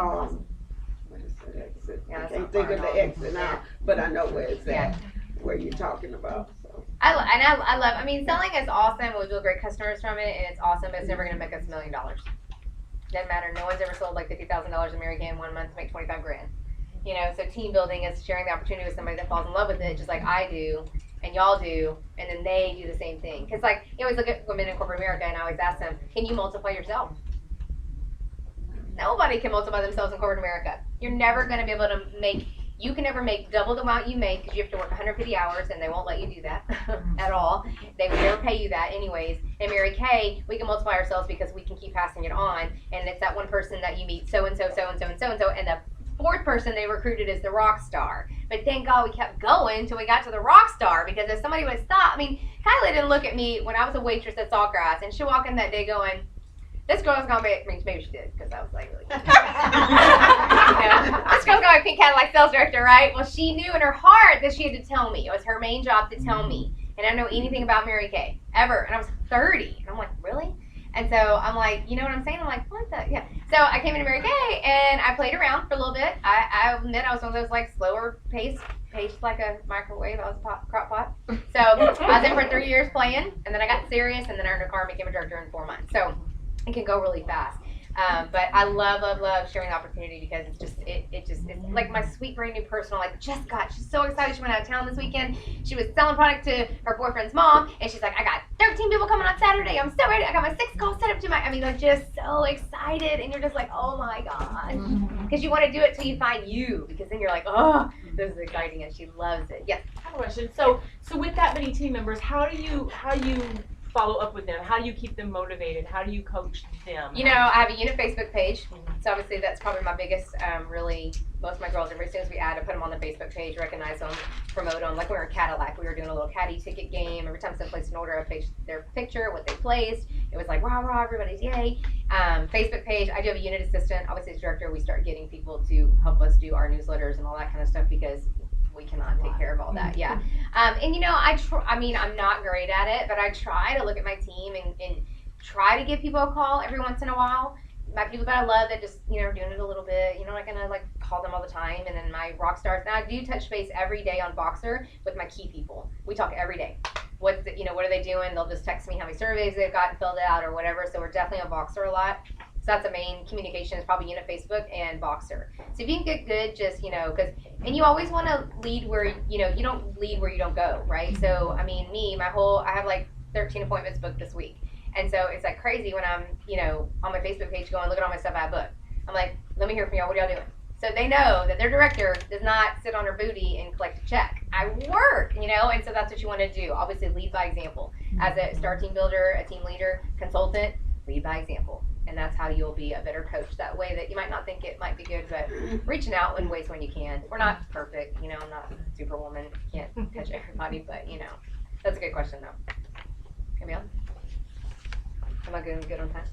What is that exit? Yeah, I that's can't not think far of at all. the exit now, but I know where it's Yeah. at. Where you're talking about. So. I love. I mean, selling is awesome. We build great customers from it, and it's awesome. But it's never gonna make us $1 million. Doesn't matter. No one's ever sold like $50,000 in Mary Kay in 1 month to make 25 grand. So team building is sharing the opportunity with somebody that falls in love with it, just like I do, and y'all do, and then they do the same thing. Because you always look at women in corporate America, and I always ask them, can you multiply yourself? Nobody can multiply themselves in corporate America. You're never going to be able to you can never make double the amount you make because you have to work 150 hours, and they won't let you do that at all. They would never pay you that anyways. In Mary Kay, we can multiply ourselves because we can keep passing it on, and it's that one person that you meet, so-and-so, so-and-so, and so-and-so, and the fourth person they recruited is the rock star. But thank God we kept going until we got to the rock star, because if somebody would have stopped, Kylie didn't look at me when I was a waitress at Sawgrass, and she walked in that day going, this girl's gonna be, maybe she did, because I was like, really this girl's gonna be Pink Cadillac sales director, right? Well, she knew in her heart that she had to tell me. It was her main job to tell me. And I didn't know anything about Mary Kay, ever. And I was 30. And I'm like, really? And so I'm like, you know what I'm saying? I'm like, what the? Yeah. So I came into Mary Kay and I played around for a little bit. I admit I was one of those like slower paced like a microwave. I was a crock pot. So I was in for 3 years playing, and then I got serious, and then I earned a car and became a director in 4 months. So it can go really fast. But I love sharing the opportunity because it's like my sweet brand new personal, like she's so excited. She went out of town this weekend. She was selling product to her boyfriend's mom, and she's like, I got 13 people coming on Saturday. I'm so ready. I got my 6 calls set up to they're just so excited, and you're just like, oh my gosh. Because you want to do it till you find you, because then you're like, oh, this is exciting, and she loves it. Yes. I have a question. So with that many team members, how do you follow up with them? How do you keep them motivated? How do you coach them? You know, I have a unit Facebook page, so obviously that's probably my biggest, really, most of my girls, as soon as we add, I put them on the Facebook page, recognize them, promote them. Like we were in Cadillac, we were doing a little caddy ticket game. Every time someone placed an order, I placed their picture, what they placed. It was like, rah, rah, everybody's yay. Facebook page, I do have a unit assistant. Obviously, as director, we start getting people to help us do our newsletters and all that kind of stuff because we cannot take care of all that. Yeah. And you know, I'm not great at it, but I try to look at my team and try to give people a call every once in a while. My people that I love that just, are doing it a little bit, I'm not gonna like call them all the time. And then my rock stars, now I do touch base every day on Voxer with my key people. We talk every day. What are they doing? They'll just text me how many surveys they've gotten filled out or whatever. So we're definitely on Voxer a lot. So that's the main communication is probably unit Facebook and Voxer. So if you can get good, just, and you always want to lead where, you don't lead where you don't go, right? So, I have like 13 appointments booked this week. And so it's like crazy when I'm, on my Facebook page going, look at all my stuff I booked. I'm like, let me hear from y'all. What are y'all doing? So they know that their director does not sit on her booty and collect a check. I work, and so that's what you want to do. Obviously, lead by example. As a star team builder, a team leader, consultant, lead by example. And that's how you'll be a better coach that way that you might not think it might be good, but reaching out in ways when you can. We're not perfect, I'm not superwoman, can't touch everybody, but that's a good question though. Camille? Am I good on time?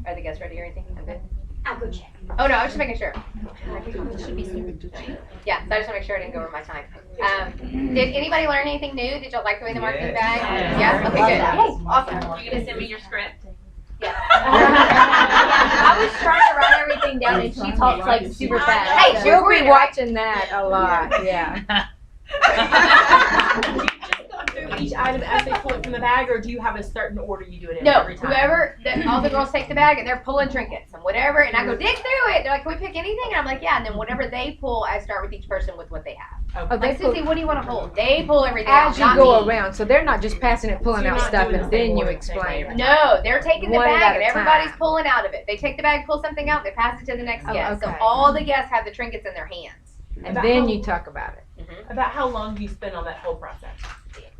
Are the guests ready or anything? I'm good? I'll go check. Oh no, I was just making sure. Yeah, so I just want to make sure I didn't go over my time. Did anybody learn anything new? Did y'all like the way the marketing bag? Yeah? Okay, good. Hey, awesome. You gonna send me your script? Yeah. I was trying to write everything down and she talks like super fast. Hey, We'll be watching that a lot, yeah. Do you just go through each item as they pull it from the bag, or do you have a certain order you do it in No, every time? all the girls take the bag and they're pulling trinkets and whatever, and I go dig through it. They're like, can we pick anything? And I'm like, yeah. And then whatever they pull, I start with each person with what they have. Oh, Like, Susie, what do you want to hold? They pull everything as out, you not go me. around, so they're not just passing it, pulling So you're out not stuff, doing and the then same you order, same explain way. it. No, they're taking the One bag at and a everybody's time. pulling out of it. They take the bag, pull something out, they pass it to the next Oh, guest. okay. So all the guests have the trinkets in their hands. And then you talk about it. About how long do you spend on that whole process?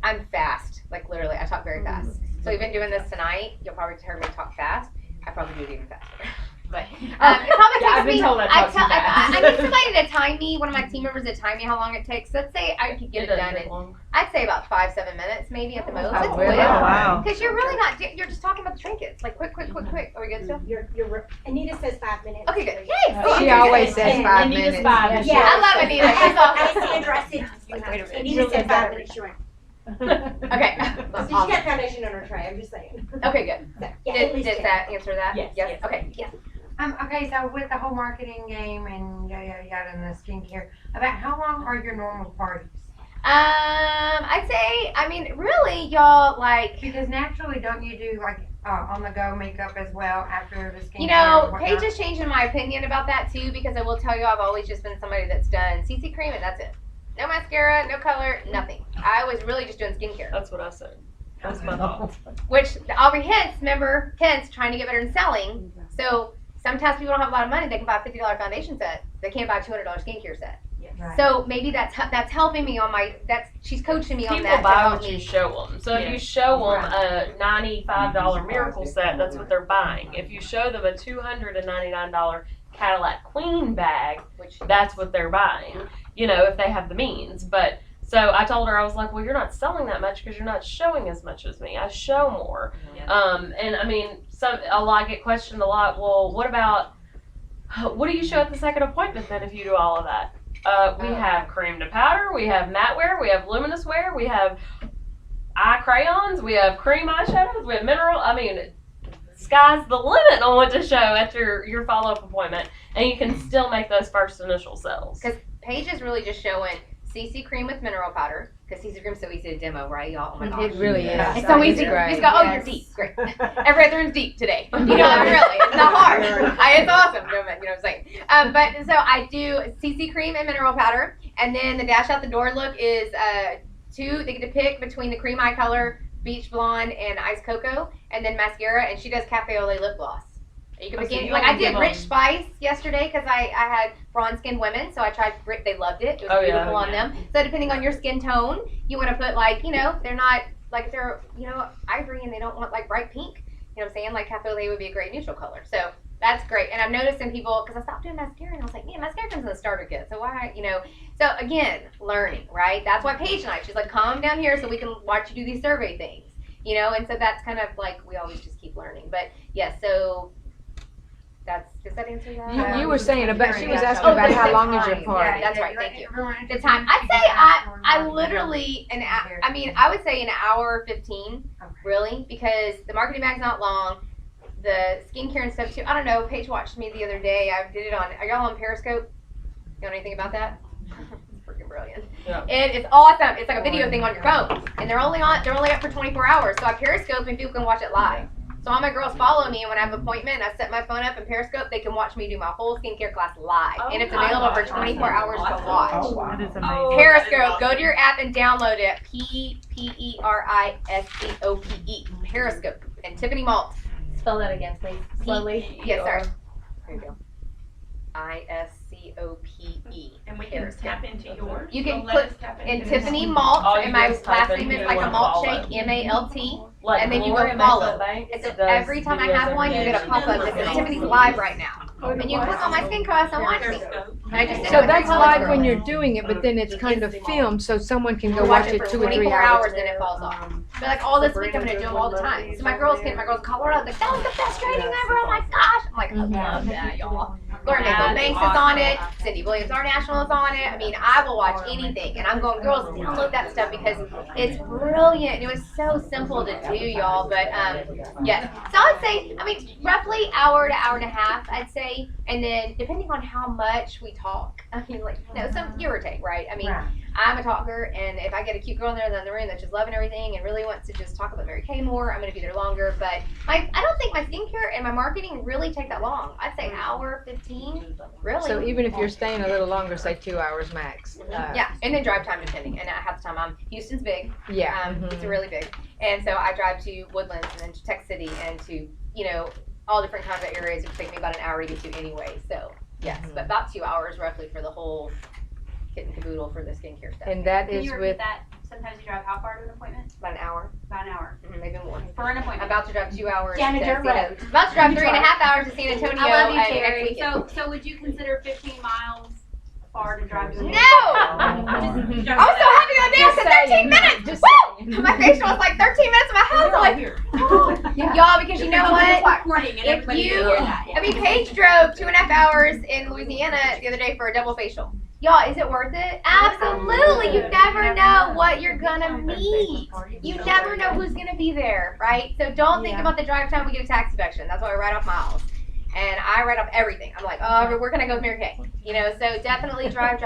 I'm fast, like literally, I talk very fast. So we've been doing this tonight. You'll probably hear me talk fast. I probably do it even faster. But it probably I've takes been me. told I talk too fast. I need somebody to time me. One of my team members to time me how long it takes. Let's say I could get it done in. I'd say about 5-7 minutes, maybe at the most. It's quick. Because you're really not. You're just talking about the trinkets, like quick. Are we good still? Anita says 5 minutes. Okay, good. Yay! She always says 5 Anita's minutes. 5. Yeah. I love Anita. She's awesome. Sandra said Anita said 5 minutes. She went. Okay. So she got foundation on her tray. I'm just saying. Okay, good. Yeah, at least Did 10. that answer that? Yes. Okay. Yeah. Okay, so with the whole marketing game and yada and the skincare, about how long are your normal parties? I'd say, really, y'all, like, Because naturally, don't you do like on-the-go makeup as well after the skincare? and whatnot? Paige has changed in my opinion about that too, because I will tell you, I've always just been somebody that's done CC cream and that's it. No mascara, no color, nothing. I was really just doing skincare. That's what I said. That's my thought. Which the Aubrey Hintz, remember, Hintz trying to get better in selling. So sometimes people don't have a lot of money. They can buy a $50 foundation set. They can't buy a $200 skincare set. Right. So maybe that's helping me on my. She's coaching me on People that. to buy help what you me. show them. So if you show them a $95 miracle set, that's what they're buying. If you show them a $299 Cadillac Queen bag, Which that's what they're buying. If they have the means. But so I told her, I was like, well, you're not selling that much because you're not showing as much as me. I show more. And I get questioned a lot. Well, what do you show at the second appointment then if you do all of that? We have cream to powder, we have matte wear, we have luminous wear, we have eye crayons, we have cream eyeshadows, we have mineral. sky's the limit on what to show at your follow-up appointment, and you can still make those first initial sales. Paige is really just showing CC cream with mineral powder, because CC cream's so easy to demo, right, y'all? Oh my gosh. It really is. It's so easy. great. You just go, oh, you're deep. Great. Every other room's deep today. You know, really, it's not hard. It's awesome. You know what I'm saying? But so I do CC cream and mineral powder, and then the dash out the door look is they get to pick between the cream eye color, beach blonde, and ice cocoa, and then mascara, and she does cafe au lait lip gloss. You can begin, like I did Rich Spice yesterday because I had bronze skinned women, so I tried. They loved it. It was beautiful on them. So depending on your skin tone, you want to put like, you know, they're not like they're, you know, ivory and they don't want like bright pink. You know what I'm saying? Like cafe au lait would be a great neutral color. So that's great. And I've noticed in people, because I stopped doing mascara and I was like, man, mascara comes in the starter kit. So why, you know? So again, learning, right? That's why Paige and I, she's like, come down here so we can watch you do these survey things, you know? And so that's kind of like we always just keep learning. But yeah, so. Does that answer that? You were saying about, she was asking about how long is your party. That's right, thank you. The time, I'd say I literally, I would say an hour 15, really, because the marketing bag's not long, the skincare and stuff too. I don't know, Paige watched me the other day, I did it on, are y'all on Periscope? You know anything about that? It's freaking brilliant. Yeah. It is awesome. It's like a video thing on your phone, and they're only up for 24 hours, so I Periscope and people can watch it live. So all my girls follow me, and when I have an appointment, I set my phone up in Periscope. They can watch me do my whole skincare class live, and it's available for 24 hours to watch. Oh, wow. That is amazing. Periscope. Go to your app and download it. Periscope. Periscope. And Tiffany Malt. Spell that again, please. Slowly. Yes, sir. There you go. ISCOPE. And we can tap into yours. You can So put let's tap in into Tiffany this. Malt, All you and my do is type last in name is who like you a wanna malt follow. shake, MALT. Like And then you Gloria go follow. Mesa Banks It's does every time I videos have one, you every get a day. pop up that says Tiffany's live right now. And you click on my skin class and watch me. And I just did it So with my that's college live girls. when you're doing it, but then it's kind of filmed, so someone can go Watch watch it it for 2 or 3 24 hours. hours, then it falls off. But like all this week, I'm gonna do them all the time. So my girls in Colorado, like, that was the best training ever. Oh my gosh! I'm like, I love that, y'all. Lauren Mayfield Banks is on it. Cindy Williams, our national, is on it. I mean, I will watch anything, and I'm going, girls, download that stuff because it's brilliant. And it was so simple to do, y'all. But yes. So I would say, I mean, roughly hour to hour and a half, I'd say, and then depending on how much we talk. I mean, like, you know, some give or take, right? I mean, I'm a talker, and if I get a cute girl in there in the room that's just loving everything and really wants to just talk about Mary Kay more, I'm going to be there longer. But I don't think my skincare and my marketing really take that long. I'd say hour 15, really. So even if you're staying a little longer, say 2 hours max. Yeah, and then drive time depending. And half the time Houston's big. Yeah. It's really big. And so I drive to Woodlands and then to Tech City and to, you know, all different kinds of areas. It would take me about an hour to get to anyway. So, yes, but about 2 hours roughly for the whole kit and caboodle for the skincare stuff. And that Can is you repeat with, that? Sometimes you drive how far to an appointment? About an hour. About an hour. Maybe more. For an appointment. About to drive 2 hours. Janitor to Road. About to drive 3.5 hours to San Antonio. I love you, next Terry. weekend. So would you consider 15 miles far to drive to an No! appointment? I was so happy the other day. I said 13 minutes. Just Woo! My facial was like 13 minutes in my house. I'm like, y'all, because you know what? If you, I mean, Paige drove 2.5 hours in Louisiana the other day for a double facial. Y'all, is it worth it? Absolutely. You never know what you're gonna meet. You never know who's gonna be there, right? So don't think about the drive time. We get a tax deduction. That's why we write off miles. And I write off everything. I'm like, oh, where can I go with Mary Kay? You know, so definitely drive.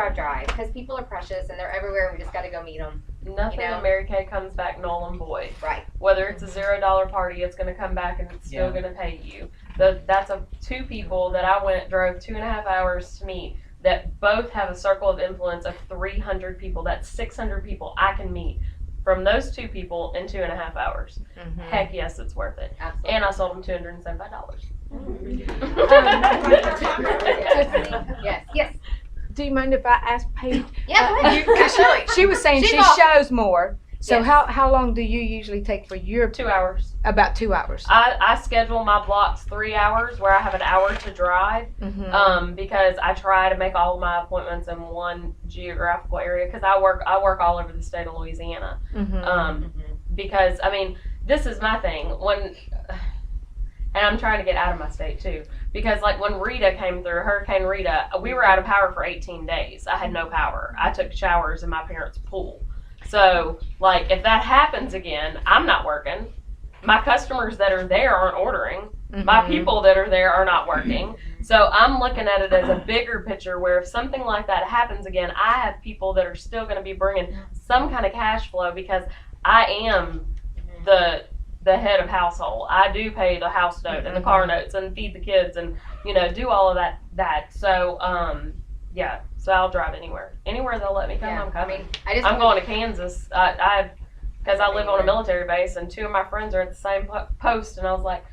Because people are precious and they're everywhere. We just got to go meet them. Nothing in Mary Kay comes back null and void. Right. Whether it's a $0 party, it's going to come back and it's still going to pay you. That's two people that I drove 2.5 hours to meet that both have a circle of influence of 300 people. That's 600 people I can meet from those two people in 2.5 hours. Heck yes, it's worth it. Absolutely. And I sold them $275. Yes. do you mind if I ask Paige? Yeah, go ahead. Absolutely. She was saying She's she awesome. shows more. So Yes. how long do you usually take for your 2 hours. About 2 hours? I schedule my blocks 3 hours where I have an hour to drive. Because I try to make all of my appointments in one geographical area because I work all over the state of Louisiana. Because I mean, this is my thing and I'm trying to get out of my state too. Because like when Rita came through, Hurricane Rita, we were out of power for 18 days. I had no power. I took showers in my parents' pool. So like if that happens again, I'm not working. My customers that are there aren't ordering. My people that are there are not working. So I'm looking at it as a bigger picture where if something like that happens again, I have people that are still going to be bringing some kind of cash flow because I am the head of household. I do pay the house note and the car notes and feed the kids and, do all of that. So, yeah, so I'll drive anywhere they'll let me come. Yeah. I'm coming. I I'm going to Kansas. Because I live on a military base and 2 of my friends are at the same post, and I was like,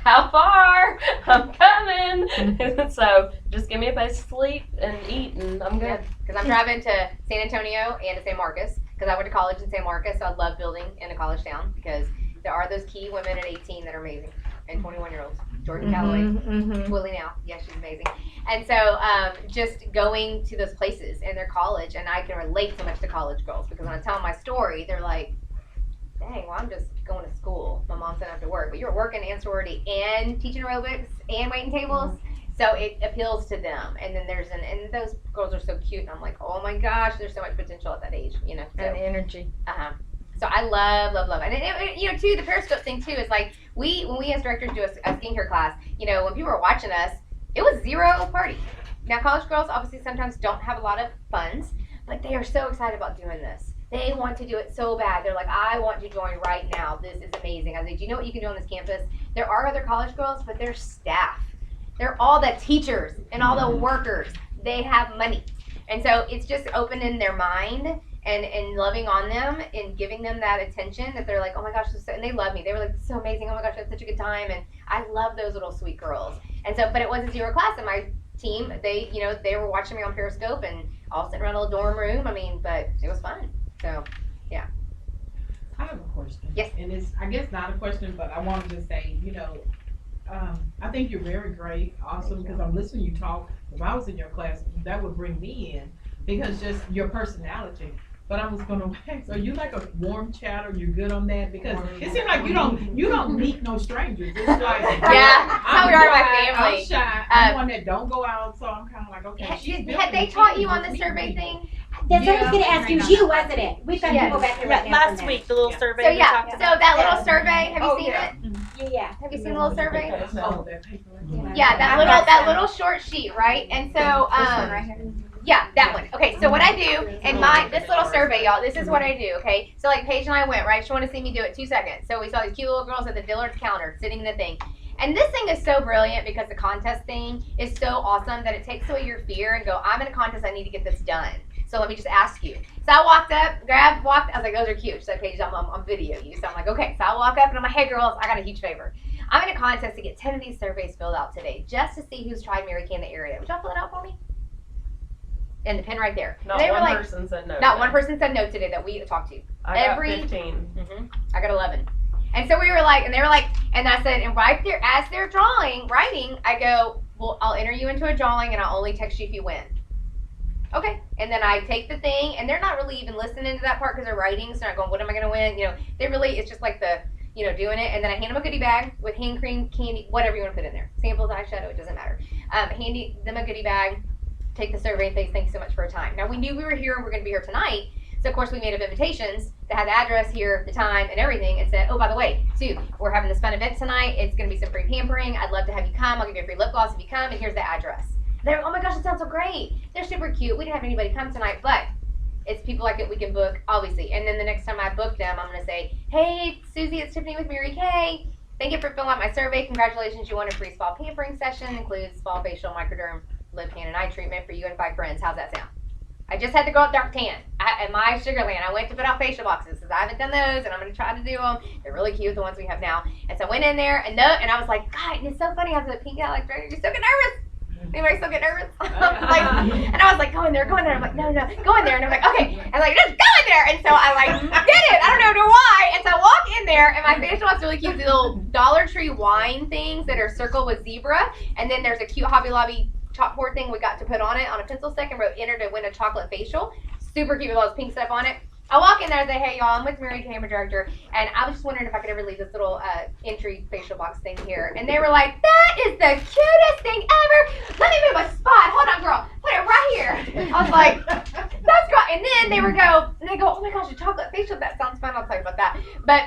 how far? I'm coming. So just give me a place to sleep and eat, and I'm good. Because I'm driving to San Antonio and to San Marcos, because I went to college in San Marcos, so I love building in a college town, because there are those key women at 18 that are amazing, and 21-year-olds. Jordan Calloway, Willie now, yeah, she's amazing. And so just going to those places and their college, and I can relate so much to college girls, because when I tell them my story, they're like, dang, well, I'm just going to school. My mom sent out to work. But you're working and sorority and teaching aerobics and waiting tables. So it appeals to them. And then and those girls are so cute. And I'm like, oh my gosh, there's so much potential at that age, So, And energy. So I love. And too, the Periscope thing too is like, when we as directors do a skincare class, when people are watching us, it was zero party. Now, college girls obviously sometimes don't have a lot of funds, but they are so excited about doing this. They want to do it so bad. They're like, I want to join right now. This is amazing. I was like, do you know what you can do on this campus? There are other college girls, but they're staff. They're all the teachers and all the workers. They have money. And so it's just opening their mind and loving on them and giving them that attention that they're like, oh my gosh, and they love me. They were like, this is so amazing. Oh my gosh, I had such a good time. And I love those little sweet girls. And so, but it was a zero class, and my team, they were watching me on Periscope and all sitting around a little dorm room. But it was fun. So, yeah. I have a question. Yes. And it's, I guess, not a question, but I wanted to say, I think you're very great, awesome, because I'm listening to you talk. If I was in your class, that would bring me in, because just your personality. But I was gonna ask, are you like a warm chatter? You're good on that? Because it seems like you don't meet no strangers. It's like that's how we are in my family. I'm shy. I'm one that don't go out, so I'm kind of like, okay. Had they taught you on the survey thing? That's what I was going to ask you. You wasn't it? We've got to go back there right now. Last week, the little survey. So we yeah, talked so about. that little survey, have you seen it? Yeah. Have you seen the little survey? Oh, that paper. Yeah, that little short sheet, right? And so, yeah, that one. Okay, so what I do in this little survey, y'all, this is what I do, okay? So like Paige and I went, right? She wanted to see me do it 2 seconds. So we saw these cute little girls at the Dillard's counter sitting in the thing. And this thing is so brilliant because the contest thing is so awesome that it takes away your fear and go, I'm in a contest, I need to get this done. So let me just ask you. So I walked up, I was like, those are cute. She's like, Paige, I'm video you. So I'm like, okay. So I walk up and I'm like, hey girls, I got a huge favor. I'm in a contest to get 10 of these surveys filled out today just to see who's tried Mary Kay in the area. Would y'all fill it out for me? And the pen right there. Not they one were like, person said no. Not one person said no today that we talked to. I got 15. I got 11. And so we were like, and they were like, and I said, and right there, as they're writing, I go, well, I'll enter you into a drawing and I'll only text you if you win. Okay. And then I take the thing, and they're not really even listening to that part because they're writing, so they're not going, what am I going to win? They really, it's just like the, doing it. And then I hand them a goodie bag with hand cream, candy, whatever you want to put in there. Samples, eyeshadow, it doesn't matter. Hand them a goodie bag, take the survey, and say, thanks so much for your time. Now, we knew we were here and we're going to be here tonight. So, of course, we made up invitations that had the address here, the time, and everything, and said, oh, by the way, Sue, we're having this fun event tonight. It's going to be some free pampering. I'd love to have you come. I'll give you a free lip gloss if you come, and here's the address. They're like, oh my gosh, it sounds so great. They're super cute. We didn't have anybody come tonight, but it's people like it we can book, obviously. And then the next time I book them, I'm going to say, hey, Susie, it's Tiffany with Mary Kay. Thank you for filling out my survey. Congratulations, you won a free spa pampering session. Includes spa, facial, microderm, lip, hand, and eye treatment for you and 5 friends. How's that sound? I just had to go up dark tan at my Sugarland. I went to put out facial boxes because I haven't done those, and I'm going to try to do them. They're really cute, the ones we have now. And so I went in there, and I was like, God, and it's so funny. I have the pink out like dragon. You still get nervous? Anybody still get nervous? And I was like, go in there. I'm like, no, go in there. And I'm like, okay. And like, just go in there. And so I like did it. I don't know why. And so I walk in there, and my facial box is really cute. The little Dollar Tree wine things that are circled with zebra. And then there's a cute Hobby Lobby chalkboard thing we got to put on it on a pencil stick and wrote enter to win a chocolate facial. Super cute with all this pink stuff on it. I walk in there and say, hey y'all, I'm with Mary Kay, director, and I was just wondering if I could ever leave this little entry facial box thing here. And they were like, that is the cutest thing ever. Let me move a spot. Hold on, girl. Put it right here. I was like, that's great. And then they go, oh my gosh, a chocolate facial. That sounds fun. I'll tell you about that. But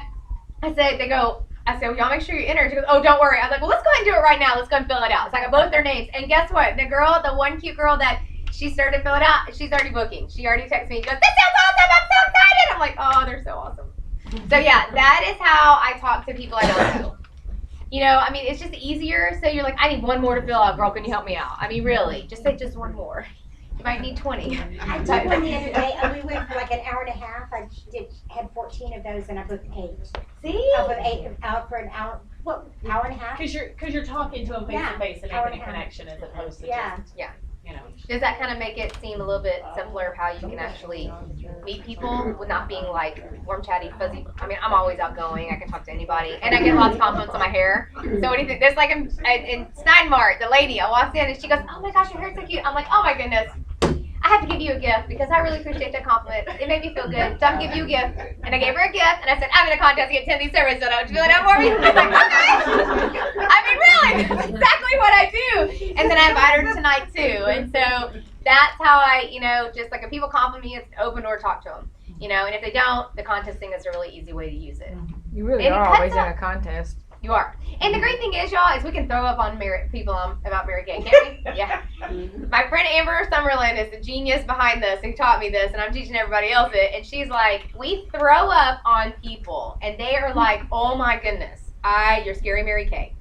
I said, well, y'all make sure you enter. She goes, oh, don't worry. I was like, well, let's go ahead gonna do it right now. Let's go and fill it out. So I got both their names. And guess what? The one cute girl that she started to fill it out, she's already booking. She already texted me. She goes, "This sounds awesome! I'm so excited!" I'm like, "Oh, they're so awesome." So yeah, that is how I talk to people I don't know. I mean, it's just easier. So you're like, "I need one more to fill out, girl. Can you help me out?" I mean, really, just say just one more. You might need 20. I did one the other day, and we went for like an hour and a half. I had 14 of those, and I booked 8. See? I booked 8 out for an hour. What, hour and a half? Because you're talking to them face to face and hour making a and a half. connection as opposed to Yeah. just Does that kind of make it seem a little bit simpler of how you can actually meet people with not being like warm, chatty, fuzzy? I mean, I'm always outgoing. I can talk to anybody, and I get lots of compliments on my hair. So what do you think? There's like in Steinmart, the lady, I walked in and she goes, "Oh my gosh, your hair's so cute." I'm like, "Oh my goodness. I have to give you a gift because I really appreciate that compliment. It made me feel good. So I'm gonna give you a gift." And I gave her a gift and I said, "I'm in a contest to get 10 of these surveys done. Would you fill it out for me?" She's like, "Okay." I mean, really, that's exactly what I do. And then I invite her tonight too. And so that's how I, just like if people compliment me, it's an open door, talk to them. And if they don't, the contest thing is a really easy way to use it. You really And it are cuts always in out- a contest. You are. And the great thing is, y'all, is we can throw up on people about Mary Kay, can't we? Yeah. My friend Amber Summerlin is the genius behind this who taught me this, and I'm teaching everybody else it. And she's like, we throw up on people, and they are like, "Oh my goodness, you're scary Mary Kay."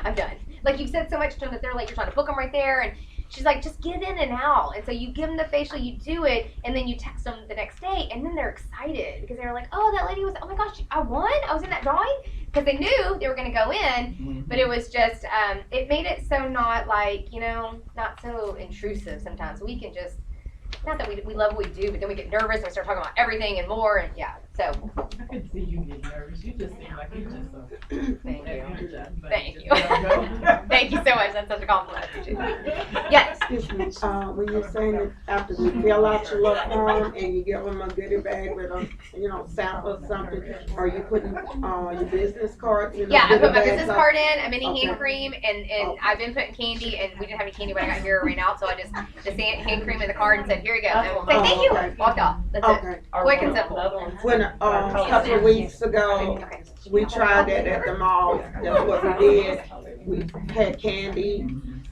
I'm done. Like, you've said so much to them that they're like, you're trying to book them right there, and she's like, just get in and out. And so you give them the facial, you do it, and then you text them the next day, and then they're excited because they're like, "Oh, that lady was, oh my gosh, I won? I was in that drawing?" Because they knew they were going to go in, but it was just, it made it so not like, not so intrusive sometimes. We can just, not that we love what we do, but then we get nervous and we start talking about everything and more, and yeah, so. I could see you get nervous. You just seem like you're just so. Thank you. But Thank just you. don't go. Thank you so much. That's such a compliment. I appreciate it. Yes. Excuse me, when you're saying that after you fill out your little form and you give them a goodie bag with a, sample or something, are you putting, your business cards in? Yeah, I put my goodie business bags? card in, a mini Okay. hand cream, and I've been putting candy, and we didn't have any candy when I got here right now, so I just hand cream in the card and said, "Here you go." And we'll say, "Thank you." Okay. Walked off. That's it. Okay. Quick and simple. When, a couple of weeks ago, Okay. we tried that at the mall. That's what we did. We had candy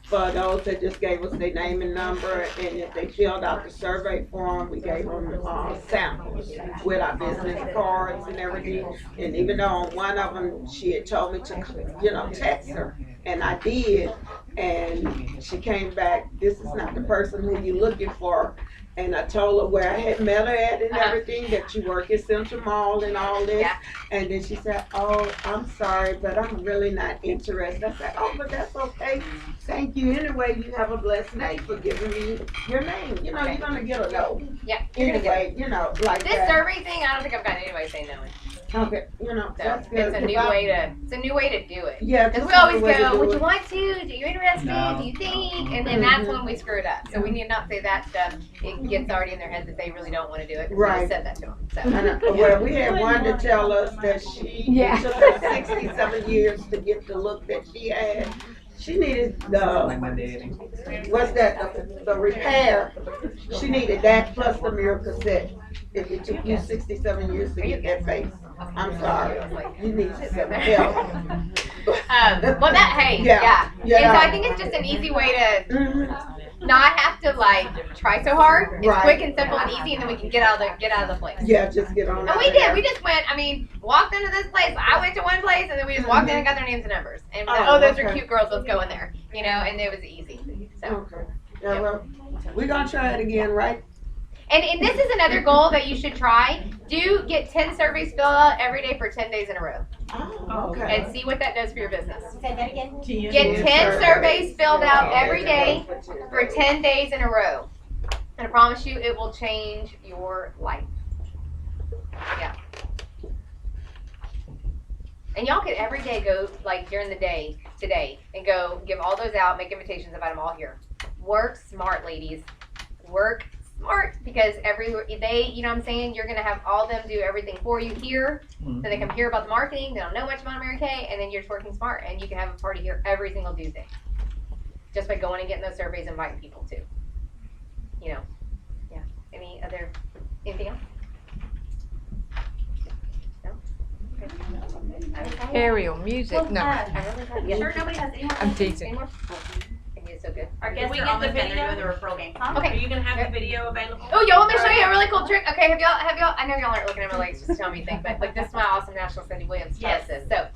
for those that just gave us their name and number, and if they filled out the survey form, we gave them samples with our business cards and everything. And even though on one of them, she had told me to, text her, and I did, and she came back, "This is not the person who you're looking for." And I told her where I had met her at and everything, that you work at Central Mall and all this. Yeah. And then she said, "Oh, I'm sorry, but I'm really not interested." I said, "Oh, but that's okay. Thank you anyway. You have a blessed day for giving me your name." You're gonna get a no. Yeah. You're gonna get it. Anyway, like This that. survey thing, I don't think I've gotten anybody saying no. Okay, So that's good. it's a new way to do it. Yeah. Because just we always another way to go, do "Would it. you want to? Do you interested? No. Do you think?" And then that's when we screw it up. So we need to not say that stuff. It gets already in their head that they really don't want to do it. Right. We said that to them. So. Well, we had one to tell us that it took her 67 years to get the look that she had. She needed Like the, my daddy. what's that, the repair. She needed that plus the mirror cassette. If it took you 67 years to get that face, I'm sorry. You need some help. Well, yeah. And so I think it's just an easy way to Mhm. not have to try so hard. It's Right. quick and simple and easy, and then we can get out of the place. Yeah, just get on. And out we of did. there. We just went. I mean, walked into this place. I went to one place, and then we just walked in and got their names and numbers. And we said, Oh, "Oh, those are okay. cute girls. Let's go in there." And it was easy. So. Okay. Yeah, well, we're gonna try it again, right? And this is another goal that you should try. Do get 10 surveys filled out every day for 10 days in a row, Oh, okay. and see what that does for your business. Say that again? Get 10 surveys filled out every day for 10 days in a row. And I promise you, it will change your life. Yeah. And y'all could every day go, during the day, today, and go give all those out, make invitations, invite them all here. Work smart, ladies. Work smart, because every day, you know what I'm saying, you're going to have all them do everything for you here. So they come hear about the marketing, they don't know much about Mary Kay, and then you're just working smart, and you can have a party here every single Tuesday. Just by going and getting those surveys, inviting people too. Yeah. Anything else? No? Aerial music. No, I really thought, yeah. Sure, nobody has any more. I'm teasing. Any more? Thank you, so good. Our guests are almost done. They're doing the referral game. Okay. Are you gonna have the video available? Oh, y'all want me to show you a really cool trick? Okay, have y'all, I know y'all aren't looking at my legs just to tell me anything, but like this is my awesome National Cindy Williams process. So,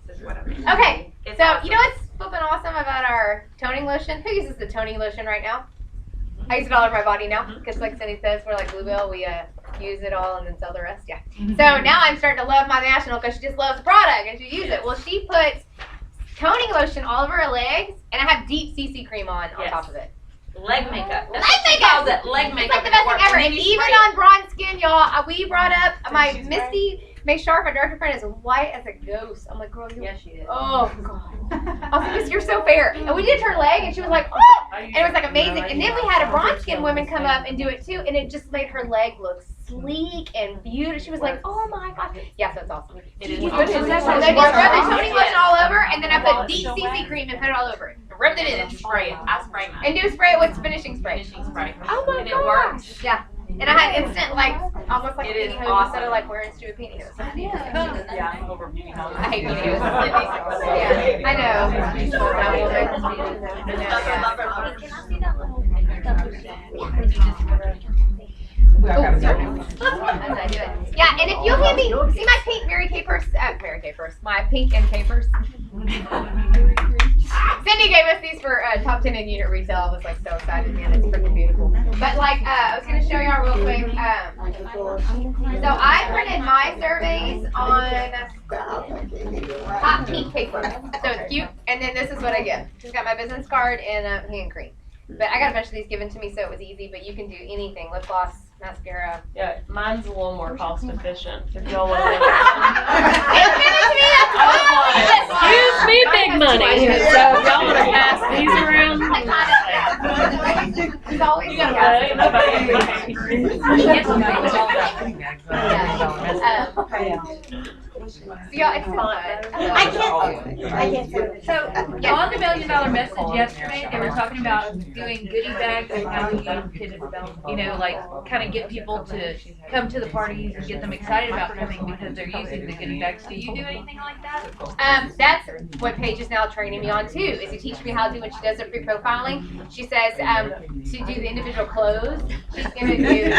This is what I'm okay, It's so awesome. you know what's flipping awesome about our toning lotion? Who uses the toning lotion right now? I use it all over my body now, because like Cindy says, we're like Bluebell, we use it all and then sell the rest, yeah. So now I'm starting to love my National because she just loves the product and she uses it. Well, she puts toning lotion all over her legs, and I have deep CC cream on top of it. Leg makeup. Leg makeup! It leg It's makeup. like the best thing ever. And And you even spray on bronze skin, y'all, we brought up my Misty May Sharp, my director friend, is white as a ghost. I'm like, girl, you. Yes, she is. Oh God. I was like, Miss, you're so fair. And we did her leg, and she was like, oh, and it was like amazing. And then we had a bronze skin woman come up and do it too, and it just made her leg look sleek and beautiful. She was like, oh my God. Yeah, so it's awesome. It is And awesome. then just rub the toning lotion all over, and then I put deep CC cream and put it all over it. Rub it in. Spray it. I spray mine. And do spray it with finishing spray. Finishing spray. Oh my And it gosh. works. Yeah. And I had instant, like, almost like It is pantyhose awesome. instead of like wearing stupid pantyhose. Yeah, I'm over beauty hall. I hate pantyhose. Yeah, I know. Yeah, and if you'll give me, see my pink Mary Kay purse, my pink and K purse. Cindy gave us these for top 10 in unit retail. I was like so excited, man. It's freaking beautiful. But like, I was gonna show y'all real quick. So I printed my surveys on hot pink paper. So it's cute. And then this is what I get. She's got my business card and hand cream. But I got a bunch of these given to me, so it was easy. But you can do anything: lip gloss, mascara. Yeah, mine's a little more cost efficient. If y'all want to. It's given to me. Excuse me, big money. So if y'all want to pass these around. It's always You gotta So yeah, it's fun. I can't. So, on the $1 Million Message yesterday, they were talking about doing goodie bags and how you could, you know, like, kind of get people to come to the parties and get them excited about coming because they're using the goodie bags. Do you do anything like that? That's what Paige is now training me on too, is to teach me how to do when she does her pre-profiling. She says to do the individual clothes, she's gonna do